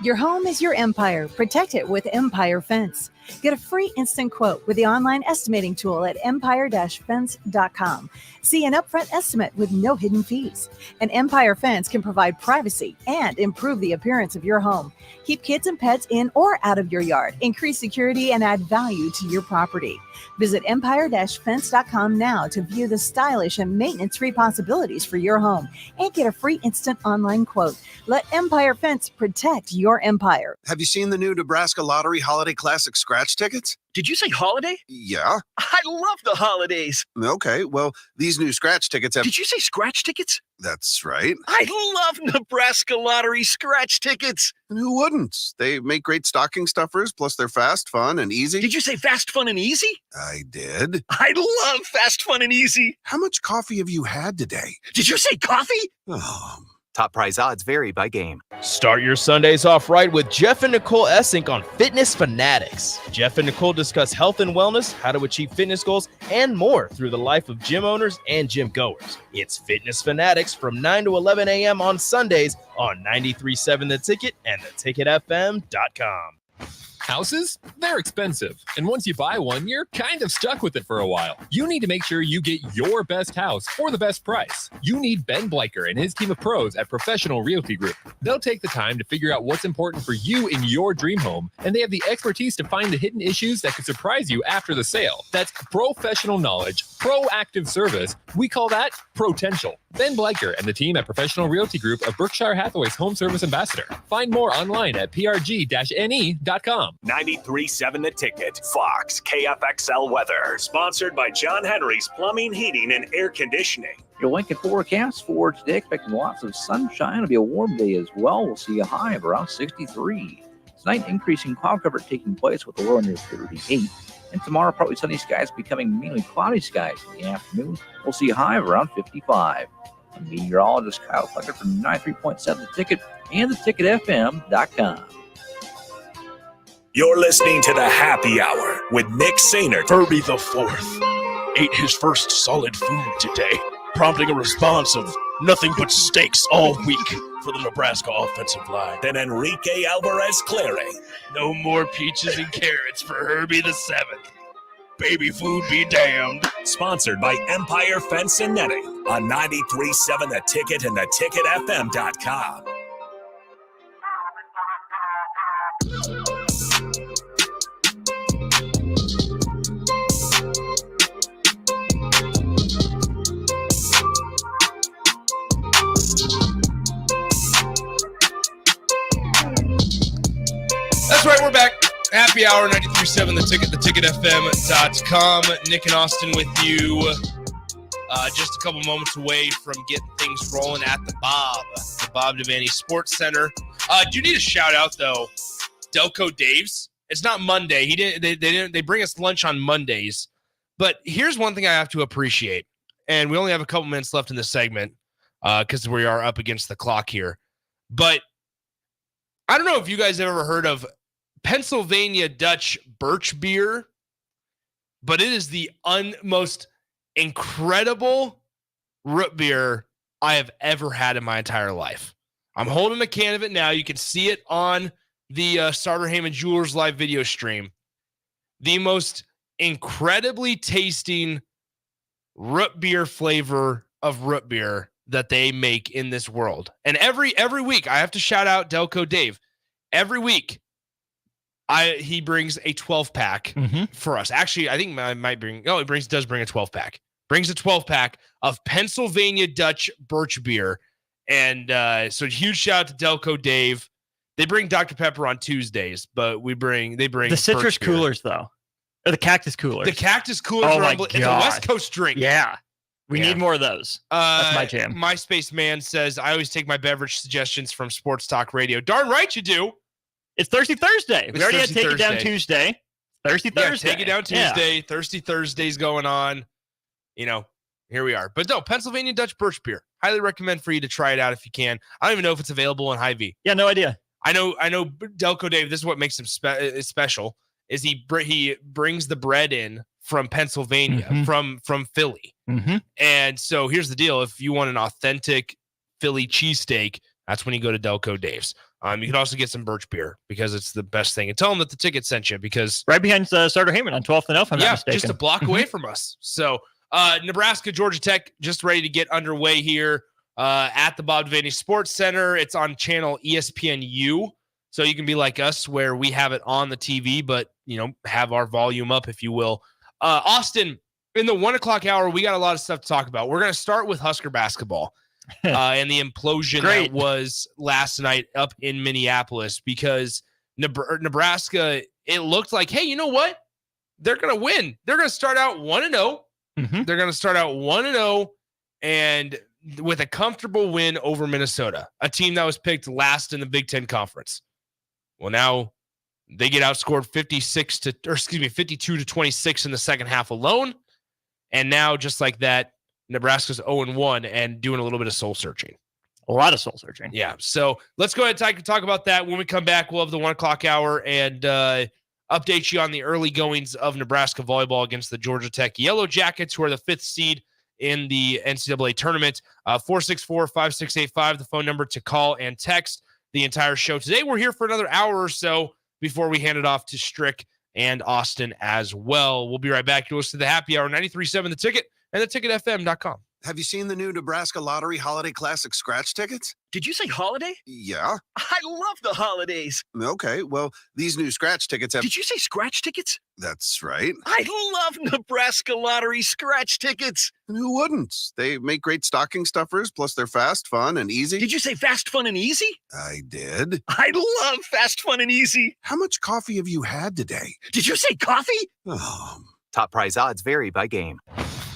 Your home is your empire. Protect it with Empire Fence. Get a free instant quote with the online estimating tool at empire-fence.com. See an upfront estimate with no hidden fees. An Empire Fence can provide privacy and improve the appearance of your home. Keep kids and pets in or out of your yard. Increase security and add value to your property. Visit empire-fence.com now to view the stylish and maintenance-free possibilities for your home and get a free instant online quote. Let Empire Fence protect your empire. Have you seen the new Nebraska Lottery Holiday Classic scratch tickets? Did you say holiday? Yeah. I love the holidays. Okay, well, these new scratch tickets have... Did you say scratch tickets? That's right. I love Nebraska Lottery scratch tickets. And who wouldn't? They make great stocking stuffers, plus they're fast, fun, and easy. Did you say fast, fun, and easy? I did. I love fast, fun, and easy. How much coffee have you had today? Did you say coffee? Oh. Top prize odds vary by game. Start your Sundays off right with Jeff and Nicole Essink on Fitness Fanatics. Jeff and Nicole discuss health and wellness, how to achieve fitness goals, and more through the life of gym owners and gym goers. It's Fitness Fanatics from 9 to 11 a.m. on Sundays on 93.7 The Ticket and theticketfm.com. Houses? They're expensive. And once you buy one, you're kind of stuck with it for a while. You need to make sure you get your best house for the best price. You need Ben Bleicher and his team of pros at Professional Realty Group. They'll take the time to figure out what's important for you in your dream home, and they have the expertise to find the hidden issues that could surprise you after the sale. That's professional knowledge, proactive service. We call that potential. Ben Bleicher and the team at Professional Realty Group of Berkshire Hathaway's home service ambassador. Find more online at prg-ne.com. 93.7 The Ticket. Fox KFXL weather. Sponsored by John Henry's Plumbing, Heating, and Air Conditioning. Your Lincoln forecast for today, expecting lots of sunshine. It'll be a warm day as well. We'll see a high of around 63. Tonight, increasing cloud cover taking place with a low near 38. And tomorrow, partly sunny skies becoming mainly cloudy skies in the afternoon. We'll see a high of around 55. I'm meteorologist Kyle Flecker from 93.7 The Ticket and theticketfm.com. You're listening to the Happy Hour with Nick Sainert. Herbie the Fourth ate his first solid food today, prompting a response of nothing but steaks all week for the Nebraska offensive line. Then Enrique Alvarez Clary. No more peaches and carrots for Herbie the Seventh. Baby food be damned. Sponsored by Empire Fence and Netting on 93.7 The Ticket and theticketfm.com. That's right, we're back. Happy Hour, 93.7 The Ticket, theticketfm.com. Nick and Austin with you. Just a couple moments away from getting things rolling at the Bob Devaney Sports Center. Do need a shout out though, Delco Dave's. It's not Monday. They bring us lunch on Mondays. But here's one thing I have to appreciate, and we only have a couple minutes left in this segment because we are up against the clock here. But I don't know if you guys have ever heard of Pennsylvania Dutch Birch Beer, but it is the most incredible root beer I have ever had in my entire life. I'm holding a can of it now. You can see it on the Starter Heyman Jewelers live video stream. The most incredibly tasting root beer flavor of root beer that they make in this world. And every week I have to shout out Delco Dave. Every week he brings a 12-pack for us. Actually, I think I might bring does bring a 12-pack. Brings a 12-pack of Pennsylvania Dutch Birch Beer. And so huge shout out to Delco Dave. They bring Dr. Pepper on Tuesdays, but they bring the citrus coolers though. Or the cactus coolers. The cactus coolers are it's a West Coast drink. Yeah. We need more of those. That's my jam. MySpace Man says, I always take my beverage suggestions from Sports Talk Radio. Darn right you do. It's Thirsty Thursday. We already had Take It Down Tuesday. Thirsty Thursday. Take It Down Tuesday. Yeah. Thirsty Thursday's going on. Here we are. But no, Pennsylvania Dutch Birch Beer. Highly recommend for you to try it out if you can. I don't even know if it's available in Hy-Vee. Yeah, no idea. I know Delco Dave, this is what makes him special, is he brings the bread in from Pennsylvania, from Philly. And so here's the deal. If you want an authentic Philly cheesesteak, that's when you go to Delco Dave's. You can also get some birch beer because it's the best thing. And tell them that the ticket sent you because... Right behind Starter Heyman on 12th and F, if I'm not mistaken. Just a block away from us. So Nebraska, Georgia Tech, just ready to get underway here at the Bob Devaney Sports Center. It's on channel ESPNU. So you can be like us where we have it on the TV, but, have our volume up, if you will. Austin, in the 1 o'clock hour, we got a lot of stuff to talk about. We're going to start with Husker basketball and the implosion that was last night up in Minneapolis because Nebraska, it looked like, hey, you know what? They're going to win. They're going to start out 1-0. They're going to start out 1-0 and with a comfortable win over Minnesota, a team that was picked last in the Big Ten Conference. Well, now they get outscored 52-26 in the second half alone. And now, just like that, Nebraska's 0-1 and doing a little bit of soul searching. A lot of soul searching. Yeah. So let's go ahead and talk about that. When we come back, we'll have the 1 o'clock hour and update you on the early goings of Nebraska volleyball against the Georgia Tech Yellow Jackets, who are the 5th seed in the NCAA tournament. 464-5685, the phone number to call and text the entire show. Today, we're here for another hour or so before we hand it off to Strick and Austin as well. We'll be right back. You'll listen to the Happy Hour, 93.7 The Ticket and theticketfm.com. Have you seen the new Nebraska Lottery Holiday Classic scratch tickets? Did you say holiday? Yeah. I love the holidays. Okay, well, these new scratch tickets have... Did you say scratch tickets? That's right. I love Nebraska Lottery scratch tickets. And who wouldn't? They make great stocking stuffers, plus they're fast, fun, and easy. Did you say fast, fun, and easy? I did. I love fast, fun, and easy. How much coffee have you had today? Did you say coffee? Top prize odds vary by game.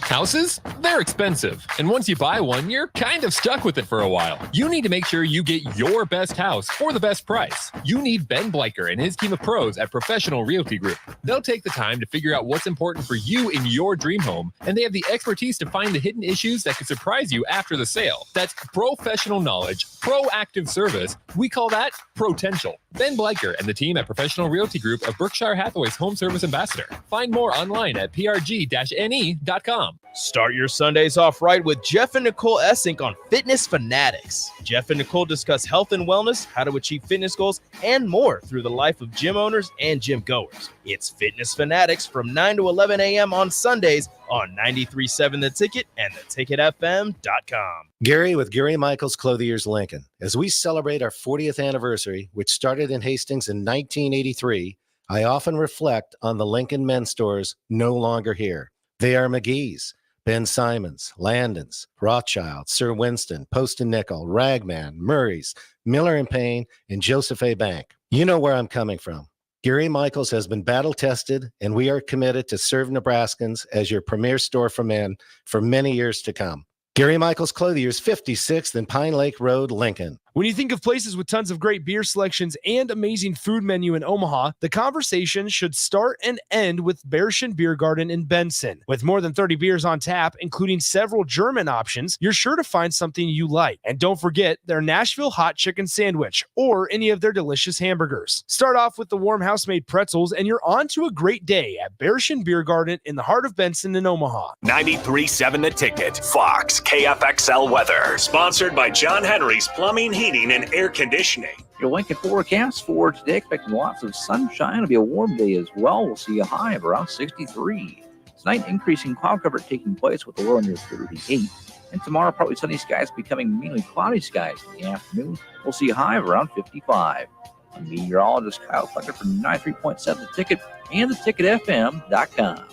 Houses? They're expensive. And once you buy one, you're kind of stuck with it for a while. You need to make sure you get your best house for the best price. You need Ben Bleicher and his team of pros at Professional Realty Group. They'll take the time to figure out what's important for you in your dream home, and they have the expertise to find the hidden issues that could surprise you after the sale. That's professional knowledge, proactive service. We call that Potential. Ben Bleicher and the team at Professional Realty Group of Berkshire Hathaway's home service ambassador. Find more online at prg-ne.com. Start your Sundays off right with Jeff and Nicole Essink on Fitness Fanatics. Jeff and Nicole discuss health and wellness, how to achieve fitness goals, and more through the life of gym owners and gym goers. It's Fitness Fanatics from 9 to 11 a.m. on Sundays on 93.7 The Ticket and theticketfm.com. Gary with Gary Michaels Clothiers Lincoln. As we celebrate our 40th anniversary, which started in Hastings in 1983, I often reflect on the Lincoln men's stores no longer here. They are McGee's, Ben Simons, Landon's, Rothschild, Sir Winston, Post and Nickel, Ragman, Murray's, Miller and Payne, and Joseph A. Bank. You know where I'm coming from. Gary Michaels has been battle tested, and we are committed to serve Nebraskans as your premier store for men for many years to come. Gary Michaels Clothiers, 56th and Pine Lake Road, Lincoln. When you think of places with tons of great beer selections and amazing food menu in Omaha, the conversation should start and end with Bearschen Beer Garden in Benson. With more than 30 beers on tap, including several German options, you're sure to find something you like. And don't forget their Nashville hot chicken sandwich or any of their delicious hamburgers. Start off with the warm house-made pretzels and you're on to a great day at Bearschen Beer Garden in the heart of Benson in Omaha. 93.7 The Ticket. Fox KFXL weather. Sponsored by John Henry's Plumbing, Heating, and Air Conditioning. Your Lincoln forecast for today, expecting lots of sunshine. It'll be a warm day as well. We'll see a high of around 63. Tonight, increasing cloud cover taking place with a low near 38. And tomorrow, partly sunny skies becoming mainly cloudy skies in the afternoon. We'll see a high of around 55. I'm meteorologist Kyle Plucker from 93.7 The Ticket and theticketfm.com.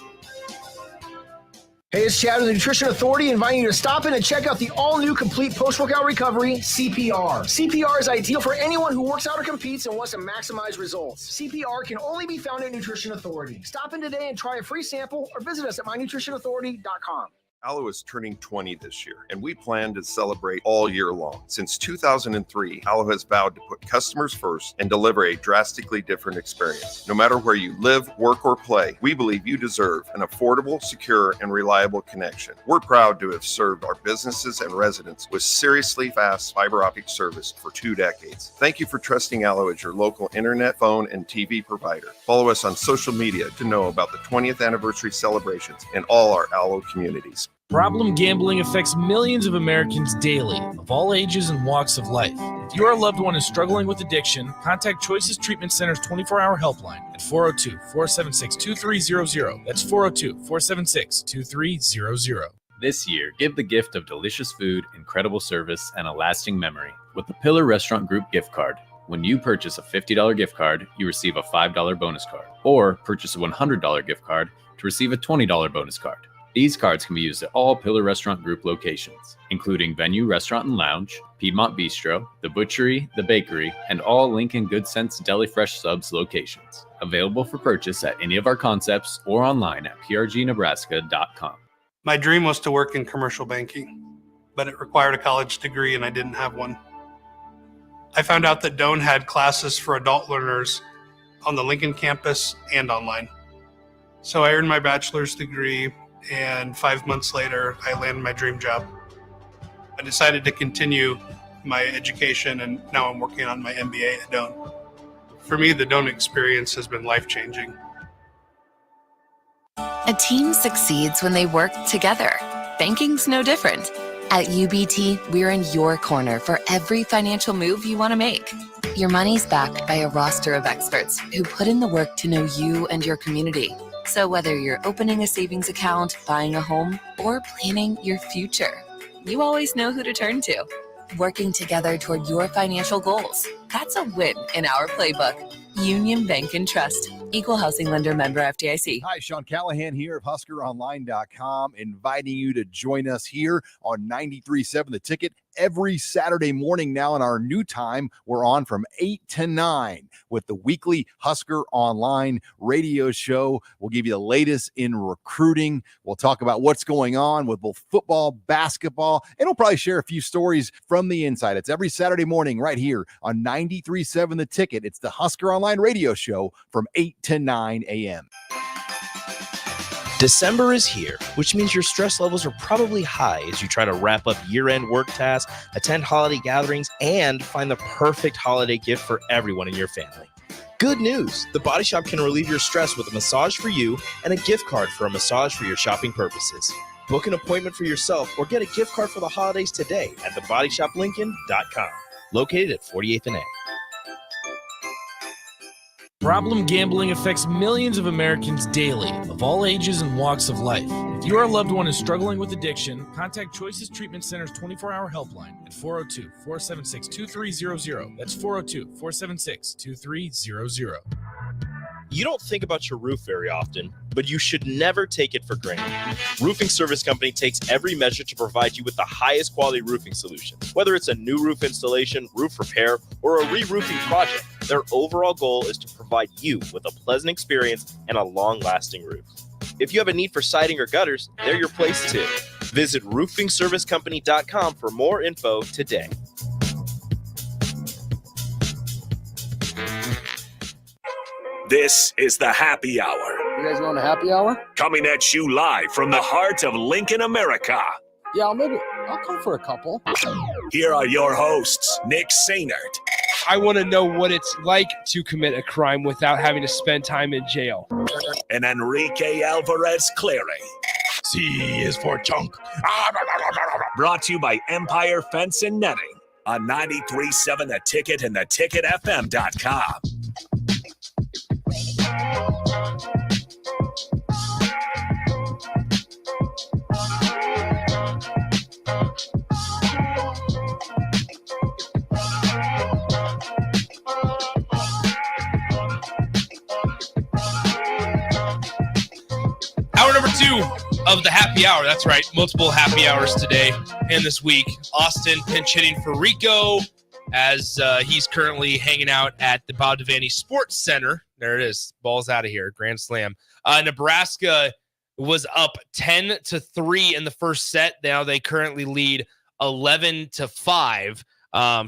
Hey, it's Chad with the Nutrition Authority, inviting you to stop in and check out the all-new Complete Post-Workout Recovery, CPR. CPR is ideal for anyone who works out or competes and wants to maximize results. CPR can only be found at Nutrition Authority. Stop in today and try a free sample or visit us at mynutritionauthority.com. Aloe is turning 20 this year, and we plan to celebrate all year long. Since 2003, Aloe has vowed to put customers first and deliver a drastically different experience. No matter where you live, work, or play, we believe you deserve an affordable, secure, and reliable connection. We're proud to have served our businesses and residents with seriously fast fiber optic service for 2 decades. Thank you for trusting Aloe as your local internet, phone, and TV provider. Follow us on social media to know about the 20th anniversary celebrations in all our Aloe communities. Problem gambling affects millions of Americans daily, of all ages and walks of life. If your loved one is struggling with addiction, contact Choices Treatment Center's 24-hour helpline at 402-476-2300. That's 402-476-2300. This year, give the gift of delicious food, incredible service, and a lasting memory with the Pillar Restaurant Group gift card. When you purchase a $50 gift card, you receive a $5 bonus card, or purchase a $100 gift card to receive a $20 bonus card. These cards can be used at all Pillar Restaurant Group locations, including Venue Restaurant and Lounge, Piedmont Bistro, The Butchery, The Bakery, and all Lincoln Good Sense Deli Fresh Subs locations. Available for purchase at any of our concepts or online at prgnebraska.com. My dream was to work in commercial banking, but it required a college degree and I didn't have one. I found out that Doane had classes for adult learners on the Lincoln campus and online. So I earned my bachelor's degree, and 5 months later, I landed my dream job. I decided to continue my education, and now I'm working on my MBA at Doane. For me, the Doane experience has been life-changing. A team succeeds when they work together. Banking's no different. At UBT, we're in your corner for every financial move you want to make. Your money's backed by a roster of experts who put in the work to know you and your community. So whether you're opening a savings account, buying a home, or planning your future, you always know who to turn to. Working together toward your financial goals. That's a win in our playbook. Union Bank and Trust. Equal housing lender, member FDIC. Hi, Sean Callahan here of HuskerOnline.com, inviting you to join us here on 93.7 The Ticket every Saturday morning now in our new time. We're on from 8 to 9 with the weekly Husker Online radio show. We'll give you the latest in recruiting. We'll talk about what's going on with both football, basketball, and we'll probably share a few stories from the inside. It's every Saturday morning right here on 93.7 The Ticket. It's the Husker Online radio show from 8 to 9 a.m. December is here, which means your stress levels are probably high as you try to wrap up year-end work tasks, attend holiday gatherings, and find the perfect holiday gift for everyone in your family. Good news! The Body Shop can relieve your stress with a massage for you and a gift card for a massage for your shopping purposes. Book an appointment for yourself or get a gift card for the holidays today at thebodyshoplincoln.com, located at 48th and A. Problem gambling affects millions of Americans daily, of all ages and walks of life. If your loved one is struggling with addiction, contact Choices Treatment Center's 24-hour helpline at 402-476-2300. That's 402-476-2300. You don't think about your roof very often, but you should never take it for granted. Roofing Service Company takes every measure to provide you with the highest quality roofing solution. Whether it's a new roof installation, roof repair, or a re-roofing project, their overall goal is to provide you with a pleasant experience and a long-lasting roof. If you have a need for siding or gutters, they're your place too. Visit roofingservicecompany.com for more info today. This is the Happy Hour. You guys going to happy hour? Coming at you live from the heart of Lincoln, America. Yeah, I'll come for a couple. Here are your hosts, Nick Sainert. I want to know what it's like to commit a crime without having to spend time in jail. And Enrique Alvarez Clary. C is for chunk. Brought to you by Empire Fence and Netting on 93.7 The Ticket and theticketfm.com. Hour number 2 of the happy hour. That's right. Multiple happy hours today and this week. Austin pinch hitting for Rico as he's currently hanging out at the Bob Devaney Sports Center. There it is. Ball's out of here. Grand slam. Nebraska was up 10-3 in the first set. Now they currently lead 11-5.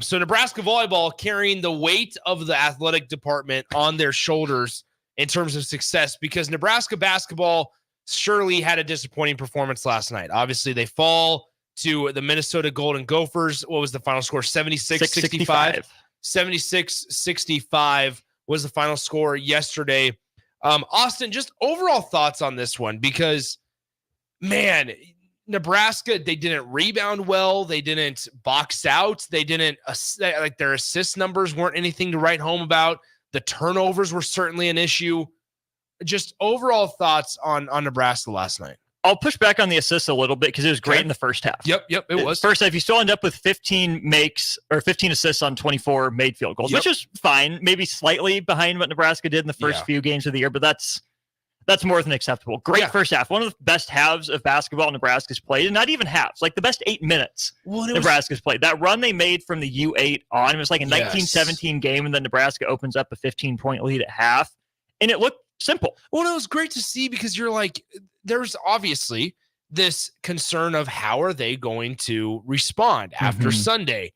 So Nebraska volleyball carrying the weight of the athletic department on their shoulders in terms of success, because Nebraska basketball surely had a disappointing performance last night. Obviously, they fall to the Minnesota Golden Gophers. What was the final score? 76-65. 76-65 was the final score yesterday. Austin, just overall thoughts on this one, because, man, Nebraska, they didn't rebound well. They didn't box out. They didn't, like, their assist numbers weren't anything to write home about. The turnovers were certainly an issue. Just overall thoughts on Nebraska last night. I'll push back on the assists a little bit because it was great in the first half. Yep, it was. First half, you still end up with 15 assists on 24 made field goals, which is fine. Maybe slightly behind what Nebraska did in the first few games of the year, but that's more than acceptable. Great first half. One of the best halves of basketball Nebraska's played, and not even halves, like the best 8 minutes Nebraska's played. That run they made from the U8 on, it was like a 19-17 game, and then Nebraska opens up a 15-point lead at half, and it looked simple. Well, it was great to see, because you're like, there's obviously this concern of how are they going to respond after Sunday.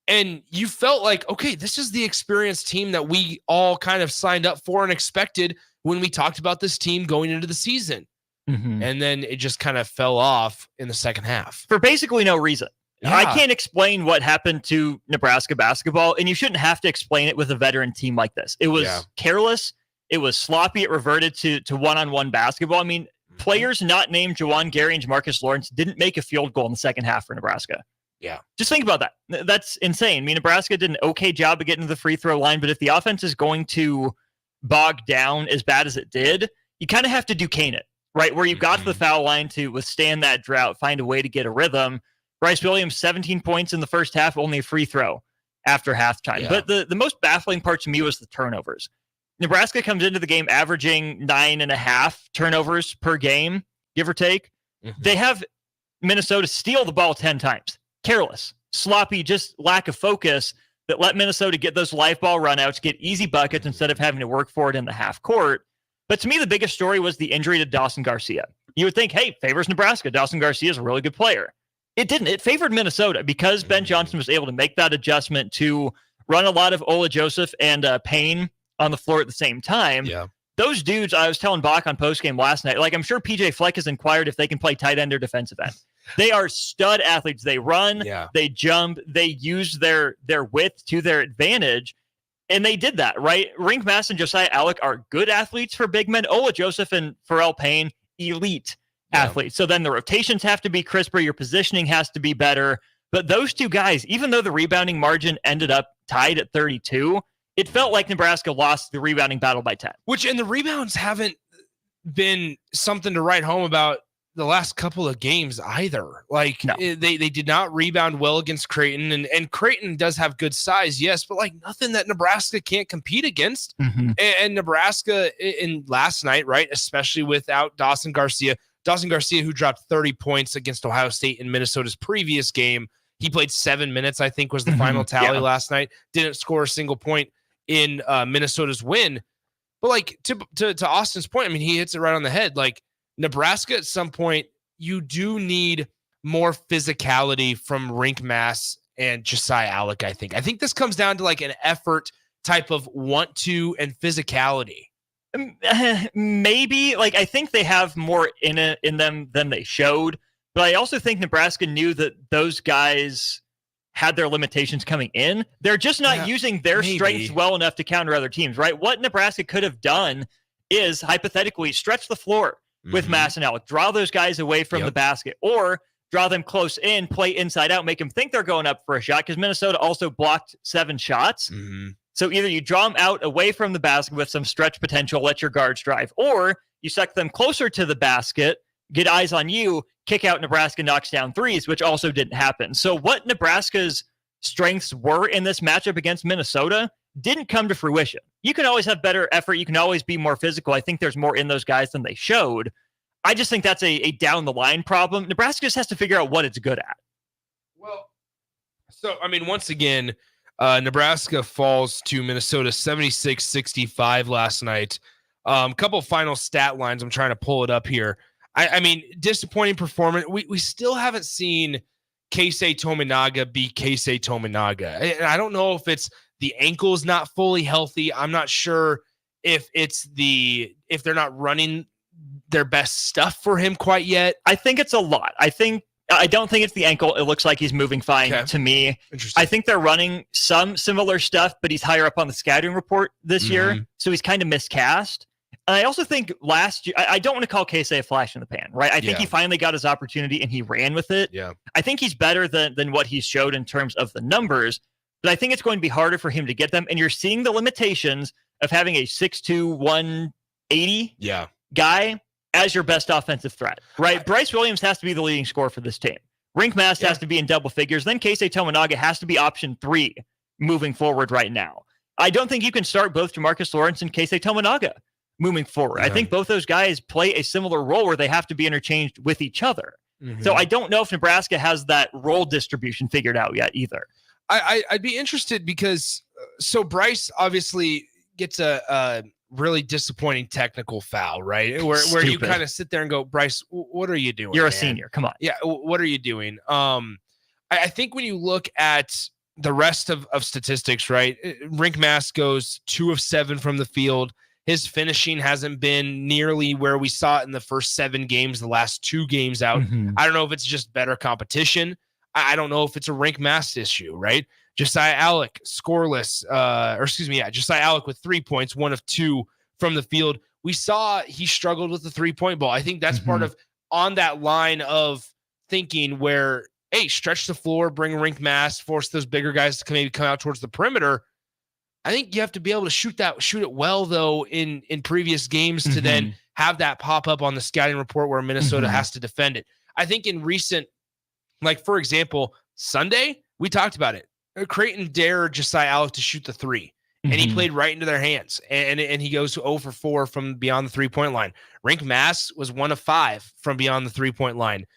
And you felt like, okay, this is the experienced team that we all kind of signed up for and expected when we talked about this team going into the season. And then it just kind of fell off in the second half. For basically no reason. I can't explain what happened to Nebraska basketball, and you shouldn't have to explain it with a veteran team like this. It was careless. It was sloppy. It reverted to one-on-one basketball. I mean, players not named Juwan Gary and Jamarcus Lawrence didn't make a field goal in the second half for Nebraska. Yeah. Just think about that. That's insane. I mean, Nebraska did an okay job of getting to the free throw line, but if the offense is going to bog down as bad as it did, you kind of have to Duquesne it, right? Where you got to the foul line to withstand that drought, find a way to get a rhythm. Bryce Williams, 17 points in the first half, only a free throw after halftime. But the most baffling part to me was the turnovers. Nebraska comes into the game averaging 9.5 turnovers per game, give or take. They have Minnesota steal the ball 10 times. Careless, sloppy, just lack of focus that let Minnesota get those live ball runouts, get easy buckets instead of having to work for it in the half court. But to me, the biggest story was the injury to Dawson Garcia. You would think, hey, favors Nebraska. Dawson Garcia is a really good player. It didn't. It favored Minnesota because Ben Johnson was able to make that adjustment to run a lot of Ola Joseph and Payne on the floor at the same time. Those dudes, I was telling Bach on postgame last night, like, I'm sure PJ Fleck has inquired if they can play tight end or defensive end. They are stud athletes. They run, they jump, they use their width to their advantage, and they did that, right? Rink Mass and Josiah Alec are good athletes for big men. Ola Joseph and Pharrell Payne, elite athletes. So then the rotations have to be crisper, your positioning has to be better. But those two guys, even though the rebounding margin ended up tied at 32, it felt like Nebraska lost the rebounding battle by 10. And the rebounds haven't been something to write home about the last couple of games either. Like, they did not rebound well against Creighton, and Creighton does have good size, yes, but like nothing that Nebraska can't compete against. And Nebraska in last night, right, especially without Dawson Garcia, who dropped 30 points against Ohio State in Minnesota's previous game. He played 7 minutes, I think was the final tally last night. Didn't score a single point in Minnesota's win. But like to Austin's point, I mean, he hits it right on the head. Like, Nebraska at some point, you do need more physicality from Rink Mass and Josiah Alec, I think. I think this comes down to like an effort type of want to and physicality. Maybe. Like, I think they have more in them than they showed. But I also think Nebraska knew that those guys had their limitations coming in. They're just not using their strengths well enough to counter other teams, right? What Nebraska could have done is hypothetically stretch the floor with Mass and Alec, draw those guys away from the basket, or draw them close in, play inside out, make them think they're going up for a shot, because Minnesota also blocked 7 shots. So either you draw them out away from the basket with some stretch potential, let your guards drive, or you suck them closer to the basket, get eyes on you, kick out Nebraska, knocks down threes, which also didn't happen. So what Nebraska's strengths were in this matchup against Minnesota didn't come to fruition. You can always have better effort. You can always be more physical. I think there's more in those guys than they showed. I just think that's a down the line problem. Nebraska just has to figure out what it's good at. Well, so, I mean, once again, Nebraska falls to Minnesota 76-65 last night. Couple final stat lines. I'm trying to pull it up here. I mean, disappointing performance. We still haven't seen Keisei Tominaga be Keisei Tominaga. And I don't know if it's the ankle is not fully healthy. I'm not sure if if they're not running their best stuff for him quite yet. I think it's a lot. I don't think it's the ankle. It looks like he's moving fine to me. Interesting. I think they're running some similar stuff, but he's higher up on the scouting report this year, so he's kind of miscast. And I also think last year, I don't want to call Keisei a flash in the pan, right? I think he finally got his opportunity and he ran with it. Yeah. I think he's better than what he showed in terms of the numbers, but I think it's going to be harder for him to get them. And you're seeing the limitations of having a 6'2", 180 guy as your best offensive threat, right? Bryce Williams has to be the leading scorer for this team. Rink Mast has to be in double figures. Then Keisei Tominaga has to be option 3 moving forward right now. I don't think you can start both Jamarcus Lawrence and Keisei Tominaga moving forward. I think both those guys play a similar role where they have to be interchanged with each other. So I don't know if Nebraska has that role distribution figured out yet either. I'd be interested because so Bryce obviously gets a really disappointing technical foul, right? Where you kind of sit there and go, Bryce, what are you doing? You're a senior. Come on. Yeah. What are you doing? I think when you look at the rest of statistics, right? Rink Mast goes 2 of 7 from the field. His finishing hasn't been nearly where we saw it in the first 7 games, the last 2 games out. I don't know if it's just better competition. I don't know if it's a Rink Mast issue, right? Josiah Allick, scoreless, Josiah Allick with 3 points, 1 of 2 from the field. We saw he struggled with the 3-point ball. I think that's part of on that line of thinking where, hey, stretch the floor, bring Rink Mast, force those bigger guys to maybe come out towards the perimeter. I think you have to be able to shoot it well, though, in previous games to then have that pop up on the scouting report where Minnesota has to defend it. I think in recent, like, for example, Sunday, we talked about it. Creighton dared Josiah Allick to shoot the 3, and he played right into their hands, and he goes 0 for 4 from beyond the 3-point line. Rink Mast was 1 of 5 from beyond the 3-point line.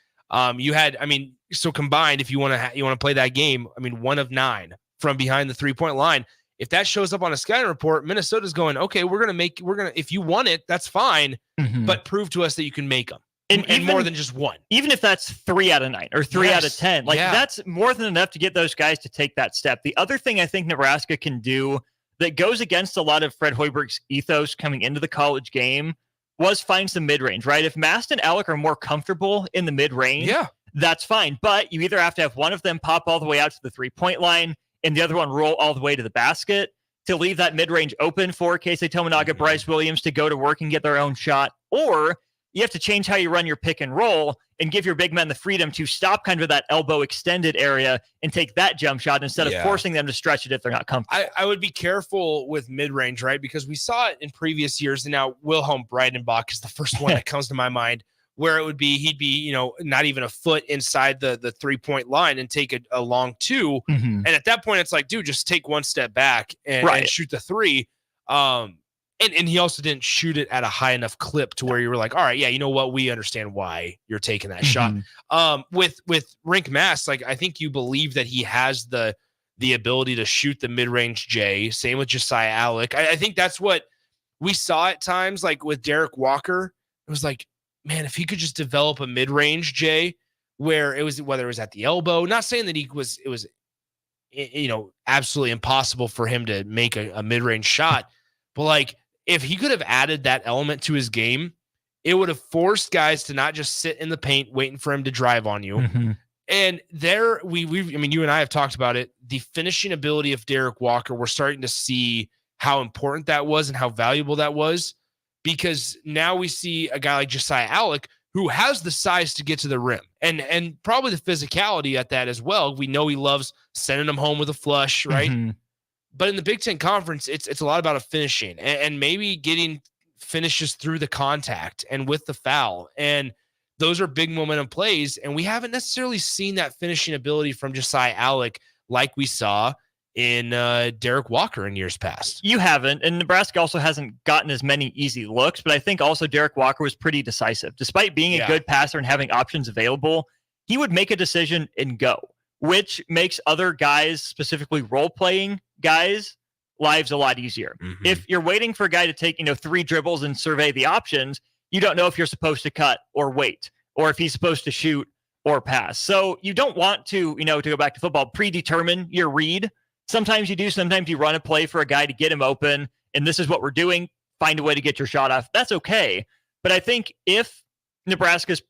So combined, if you want to play that game, 1 of 9 from behind the 3-point line. If that shows up on a scouting report, Minnesota's going, okay, if you want it, that's fine, but prove to us that you can make them. And even, more than just 1. Even if that's 3 out of 9 or 3 out of 10, that's more than enough to get those guys to take that step. The other thing I think Nebraska can do that goes against a lot of Fred Hoiberg's ethos coming into the college game was find some mid-range, right? If Mast and Allick are more comfortable in the mid-range, that's fine. But you either have to have one of them pop all the way out to the 3-point line and the other one roll all the way to the basket to leave that mid-range open for Keisei Tominaga, Bryce Williams to go to work and get their own shot. Or you have to change how you run your pick and roll and give your big men the freedom to stop kind of that elbow extended area and take that jump shot instead of forcing them to stretch it if they're not comfortable. I would be careful with mid-range, right? Because we saw it in previous years, and now Wilhelm Breidenbach is the first one that comes to my mind, where it would be he'd be, not even a foot inside the 3-point line and take a long 2. And at that point, it's like, dude, just take 1 step back and shoot the 3. And he also didn't shoot it at a high enough clip to where you were like, all right, yeah, you know what? We understand why you're taking that shot. With Rink Mast, like, I think you believe that he has the ability to shoot the mid-range J. Same with Josiah Allick. I think that's what we saw at times, like with Derek Walker. It was like, man, if he could just develop a mid-range J where whether it was at the elbow, not saying that it was absolutely impossible for him to make a mid-range shot, but like, if he could have added that element to his game, it would have forced guys to not just sit in the paint waiting for him to drive on you. And there, you and I have talked about it, the finishing ability of Derek Walker, we're starting to see how important that was and how valuable that was, because now we see a guy like Josiah Allick who has the size to get to the rim and probably the physicality at that as well. We know he loves sending them home with a flush, right? But in the Big Ten Conference, it's a lot about a finishing and maybe getting finishes through the contact and with the foul. And those are big momentum plays. And we haven't necessarily seen that finishing ability from Josiah Allick like we saw in Derek Walker in years past. You haven't, and Nebraska also hasn't gotten as many easy looks, but I think also Derek Walker was pretty decisive. Despite being a good passer and having options available, he would make a decision and go, which makes other guys, specifically role-playing guys, lives a lot easier. If you're waiting for a guy to take, 3 dribbles and survey the options, you don't know if you're supposed to cut or wait, or if he's supposed to shoot or pass. So you don't want to, to go back to football, predetermine your read. Sometimes you do. Sometimes you run a play for a guy to get him open, and this is what we're doing. Find a way to get your shot off. That's okay. But I think if Nebraska's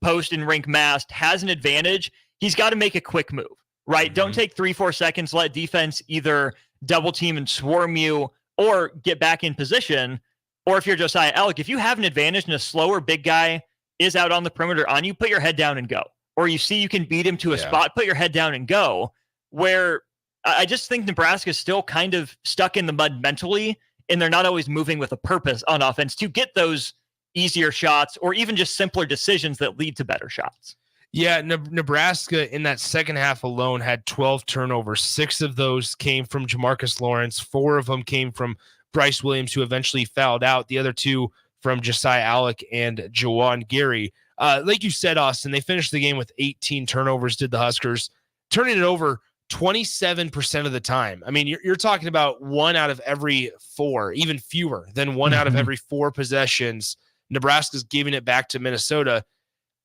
post and rink mast has an advantage, he's got to make a quick move, right? Don't take 3-4 seconds. Let defense either double team and swarm you or get back in position. Or if you're Josiah Allick, if you have an advantage and a slower big guy is out on the perimeter on you, put your head down and go. Or you see you can beat him to a spot, put your head down and go. Where I just think Nebraska is still kind of stuck in the mud mentally, and they're not always moving with a purpose on offense to get those easier shots or even just simpler decisions that lead to better shots. Yeah, Nebraska in that second half alone had 12 turnovers. 6 of those came from Jamarcus Lawrence. 4 of them came from Bryce Williams, who eventually fouled out. The other 2 from Josiah Allick and Juwan Gary. Like you said, Austin, they finished the game with 18 turnovers, did the Huskers, turning it over 27% of the time. I mean, you're talking about 1 out of every 4, even fewer than 1 out of every 4 possessions. Nebraska's giving it back to Minnesota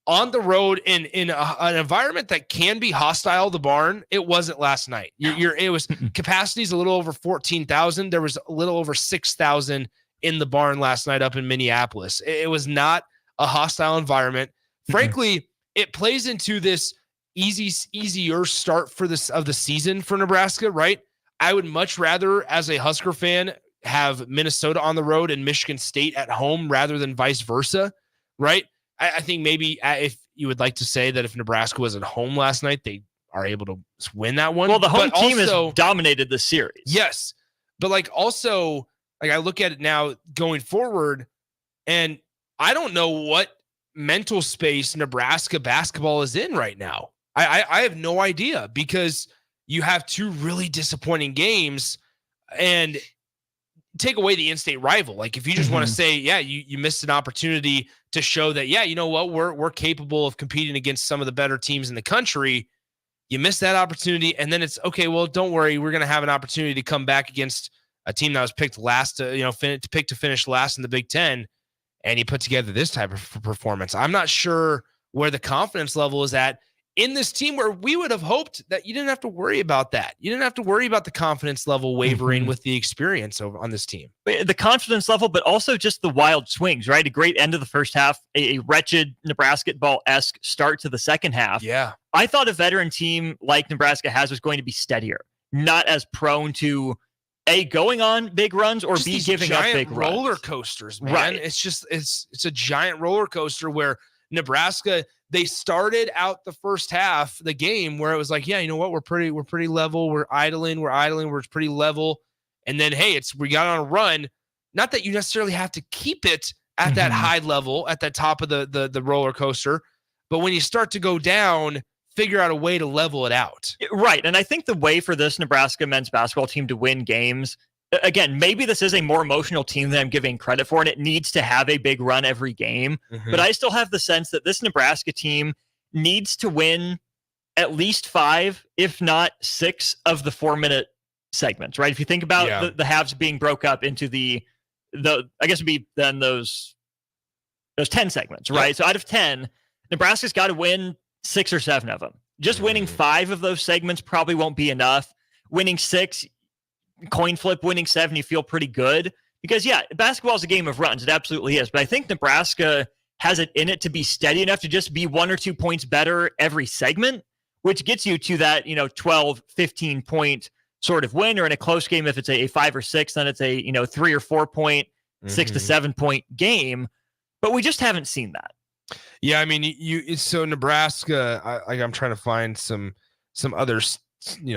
on the road in an environment that can be hostile. The Barn, it wasn't last night. It was capacity's a little over 14,000. There was a little over 6,000 in the Barn last night up in Minneapolis. It was not a hostile environment. Frankly, it plays into this easier start for this of the season for Nebraska, right? I would much rather, as a Husker fan, have Minnesota on the road and Michigan State at home rather than vice versa, right? I think maybe if you would like to say that if Nebraska was at home last night, they are able to win that one. Well, the home team has dominated the series. Yes. But also I look at it now going forward, and I don't know what mental space Nebraska basketball is in right now. I have no idea, because you have 2 really disappointing games and take away the in-state rival. Like, if you just want to say, you missed an opportunity to show that, you know what, we're capable of competing against some of the better teams in the country. You missed that opportunity, and then it's okay. Well, don't worry, we're going to have an opportunity to come back against a team that was picked last to finish last in the Big Ten, and you put together this type of performance. I'm not sure where the confidence level is at in this team, where we would have hoped that you didn't have to worry about that. You didn't have to worry about the confidence level wavering with the experience on this team. The confidence level, but also just the wild swings, right? A great end of the first half, a wretched Nebraska ball-esque start to the second half. Yeah. I thought a veteran team like Nebraska has was going to be steadier, not as prone to A, going on big runs, or just B, giving up big runs. Roller coasters, man. Right. It's a giant roller coaster where Nebraska, they started out the first half, the game, where it was like, you know what, we're pretty level. We're idling, we're pretty level. And then, hey, we got on a run. Not that you necessarily have to keep it at that high level, at the top of the roller coaster, but when you start to go down, figure out a way to level it out. Right. And I think the way for this Nebraska men's basketball team to win games, again, maybe this is a more emotional team than I'm giving credit for, and it needs to have a big run every game. But I still have the sense that this Nebraska team needs to win at least 5, if not 6 of the 4-minute segments, right? If you think about the halves being broke up into the I guess it'd be then those 10 segments, right? So out of 10, Nebraska's got to win 6 or 7 of them. Just winning 5 of those segments probably won't be enough. Winning 6, coin flip, winning 7, you feel pretty good. Because, basketball is a game of runs. It absolutely is. But I think Nebraska has it in it to be steady enough to just be 1 or 2 points better every segment, which gets you to that, 12, 15 point sort of win. Or in a close game, if it's a 5 or 6, then it's a, 3 or 4 point, 6 to 7 point game. But we just haven't seen that. Yeah, I mean, so Nebraska, I'm trying to find some other,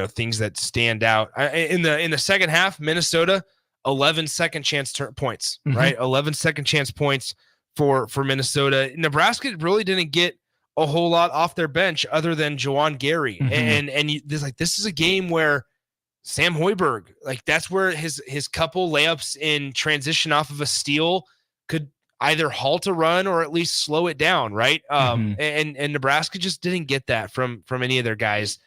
things that stand out. In the second half, Minnesota, 11 second chance points, right? 11 second chance points for Minnesota. Nebraska really didn't get a whole lot off their bench other than Juwan Gary. And this is a game where Sam Hoiberg, like that's where his couple layups in transition off of a steal could either halt a run or at least slow it down, right? And Nebraska just didn't get that from any of their guys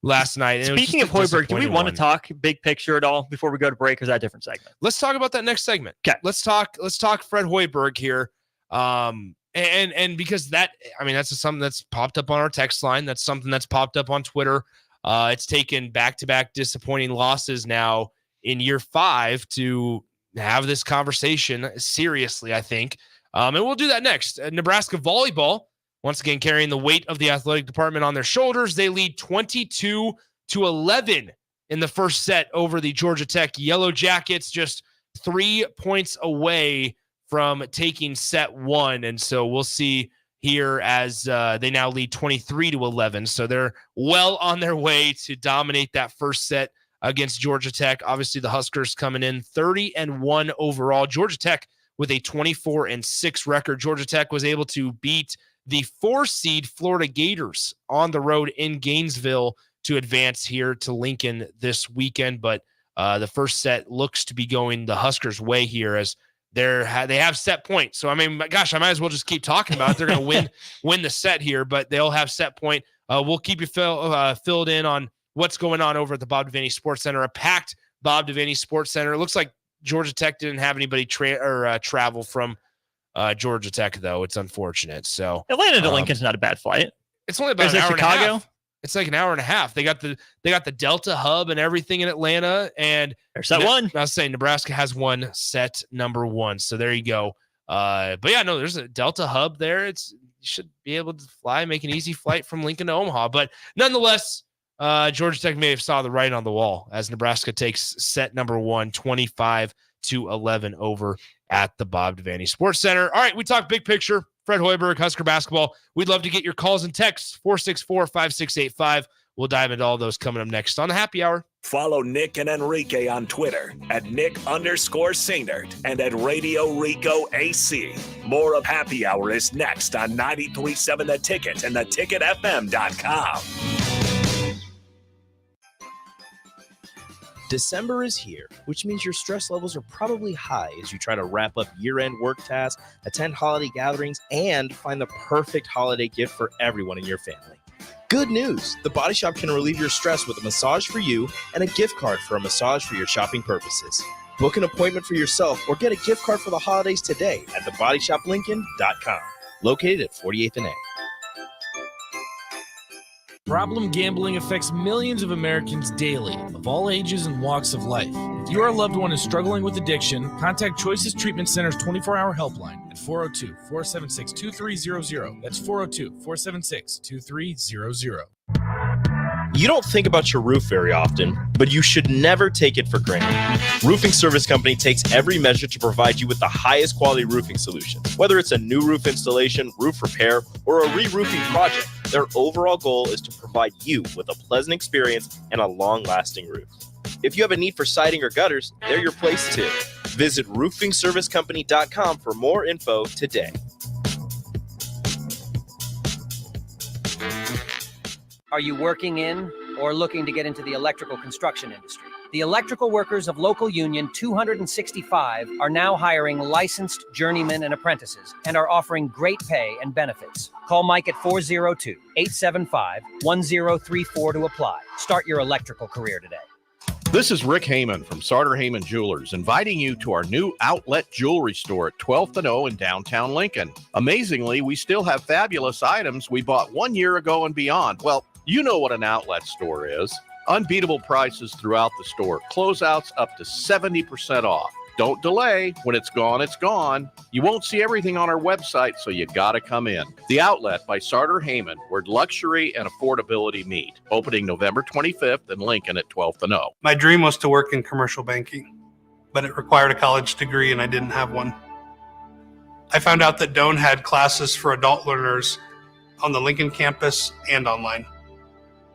last night. And speaking of Hoiberg, do we want to talk big picture at all before we go to break, or is that a different segment? Let's talk about that next segment. Okay. Let's talk Fred Hoiberg here. And because that's something that's popped up on our text line. That's something that's popped up on Twitter. It's taken back-to-back disappointing losses now in year 5 to have this conversation seriously, I think. And we'll do that next. Nebraska volleyball, once again, carrying the weight of the athletic department on their shoulders. They lead 22-11 in the first set over the Georgia Tech Yellow Jackets, just 3 points away from taking set 1. And so we'll see here as they now lead 23-11. So they're well on their way to dominate that first set against Georgia Tech. Obviously, the Huskers coming in 30-1 overall. Georgia Tech with a 24-6 record. Georgia Tech was able to beat the 4-seed Florida Gators on the road in Gainesville to advance here to Lincoln this weekend. But the first set looks to be going the Huskers' way here as they have set point. So, I mean, gosh, I might as well just keep talking about it. They're going to win the set here, but they'll have set point. We'll keep you filled in on what's going on over at the Bob Devaney Sports Center, a packed Bob Devaney Sports Center. It looks like Georgia Tech didn't have anybody travel from Georgia Tech, though. It's unfortunate. So Atlanta to Lincoln's not a bad flight. It's only about an hour and a half. It's like an hour and a half. They got the Delta hub and everything in Atlanta. And there's set one. I was saying Nebraska has one set number 1. So there you go. But yeah, no, there's a Delta hub there. You should be able to fly, make an easy flight from Lincoln to Omaha. But nonetheless, Georgia Tech may have saw the writing on the wall as Nebraska takes set number 1, 25-11 over at the Bob Devaney Sports Center. All right, we talk big picture. Fred Hoiberg, Husker basketball. We'd love to get your calls and texts, 464-5685. We'll dive into all those coming up next on the Happy Hour. Follow Nick and Enrique on Twitter at Nick_Sainert and at Radio Rico AC. More of Happy Hour is next on 93.7 The Ticket and theticketfm.com. December is here, which means your stress levels are probably high as you try to wrap up year-end work tasks, attend holiday gatherings, and find the perfect holiday gift for everyone in your family. Good news! The Body Shop can relieve your stress with a massage for you and a gift card for a massage for your shopping purposes. Book an appointment for yourself or get a gift card for the holidays today at thebodyshoplincoln.com, located at 48th and A. Problem gambling affects millions of Americans daily, of all ages and walks of life. If your loved one is struggling with addiction, contact Choices Treatment Center's 24-hour helpline at 402-476-2300. That's 402-476-2300. You don't think about your roof very often, but you should never take it for granted. Roofing Service Company takes every measure to provide you with the highest quality roofing solutions. Whether it's a new roof installation, roof repair, or a re-roofing project, their overall goal is to provide you with a pleasant experience and a long-lasting roof. If you have a need for siding or gutters, they're your place too. Visit roofingservicecompany.com for more info today. Are you working in or looking to get into the electrical construction industry? The electrical workers of Local Union 265 are now hiring licensed journeymen and apprentices and are offering great pay and benefits. Call Mike at 402-875-1034 to apply. Start your electrical career today. This is Rick Heyman from Sartor Heyman Jewelers, inviting you to our new outlet jewelry store at 12th and O in downtown Lincoln. Amazingly, we still have fabulous items we bought 1 year ago and beyond. Well, you know what an outlet store is. Unbeatable prices throughout the store. Closeouts up to 70% off. Don't delay. When it's gone, it's gone. You won't see everything on our website, so you gotta come in. The Outlet by Sartor Heyman, where luxury and affordability meet. Opening November 25th in Lincoln at 12th and O. My dream was to work in commercial banking, but it required a college degree and I didn't have one. I found out that Doane had classes for adult learners on the Lincoln campus and online.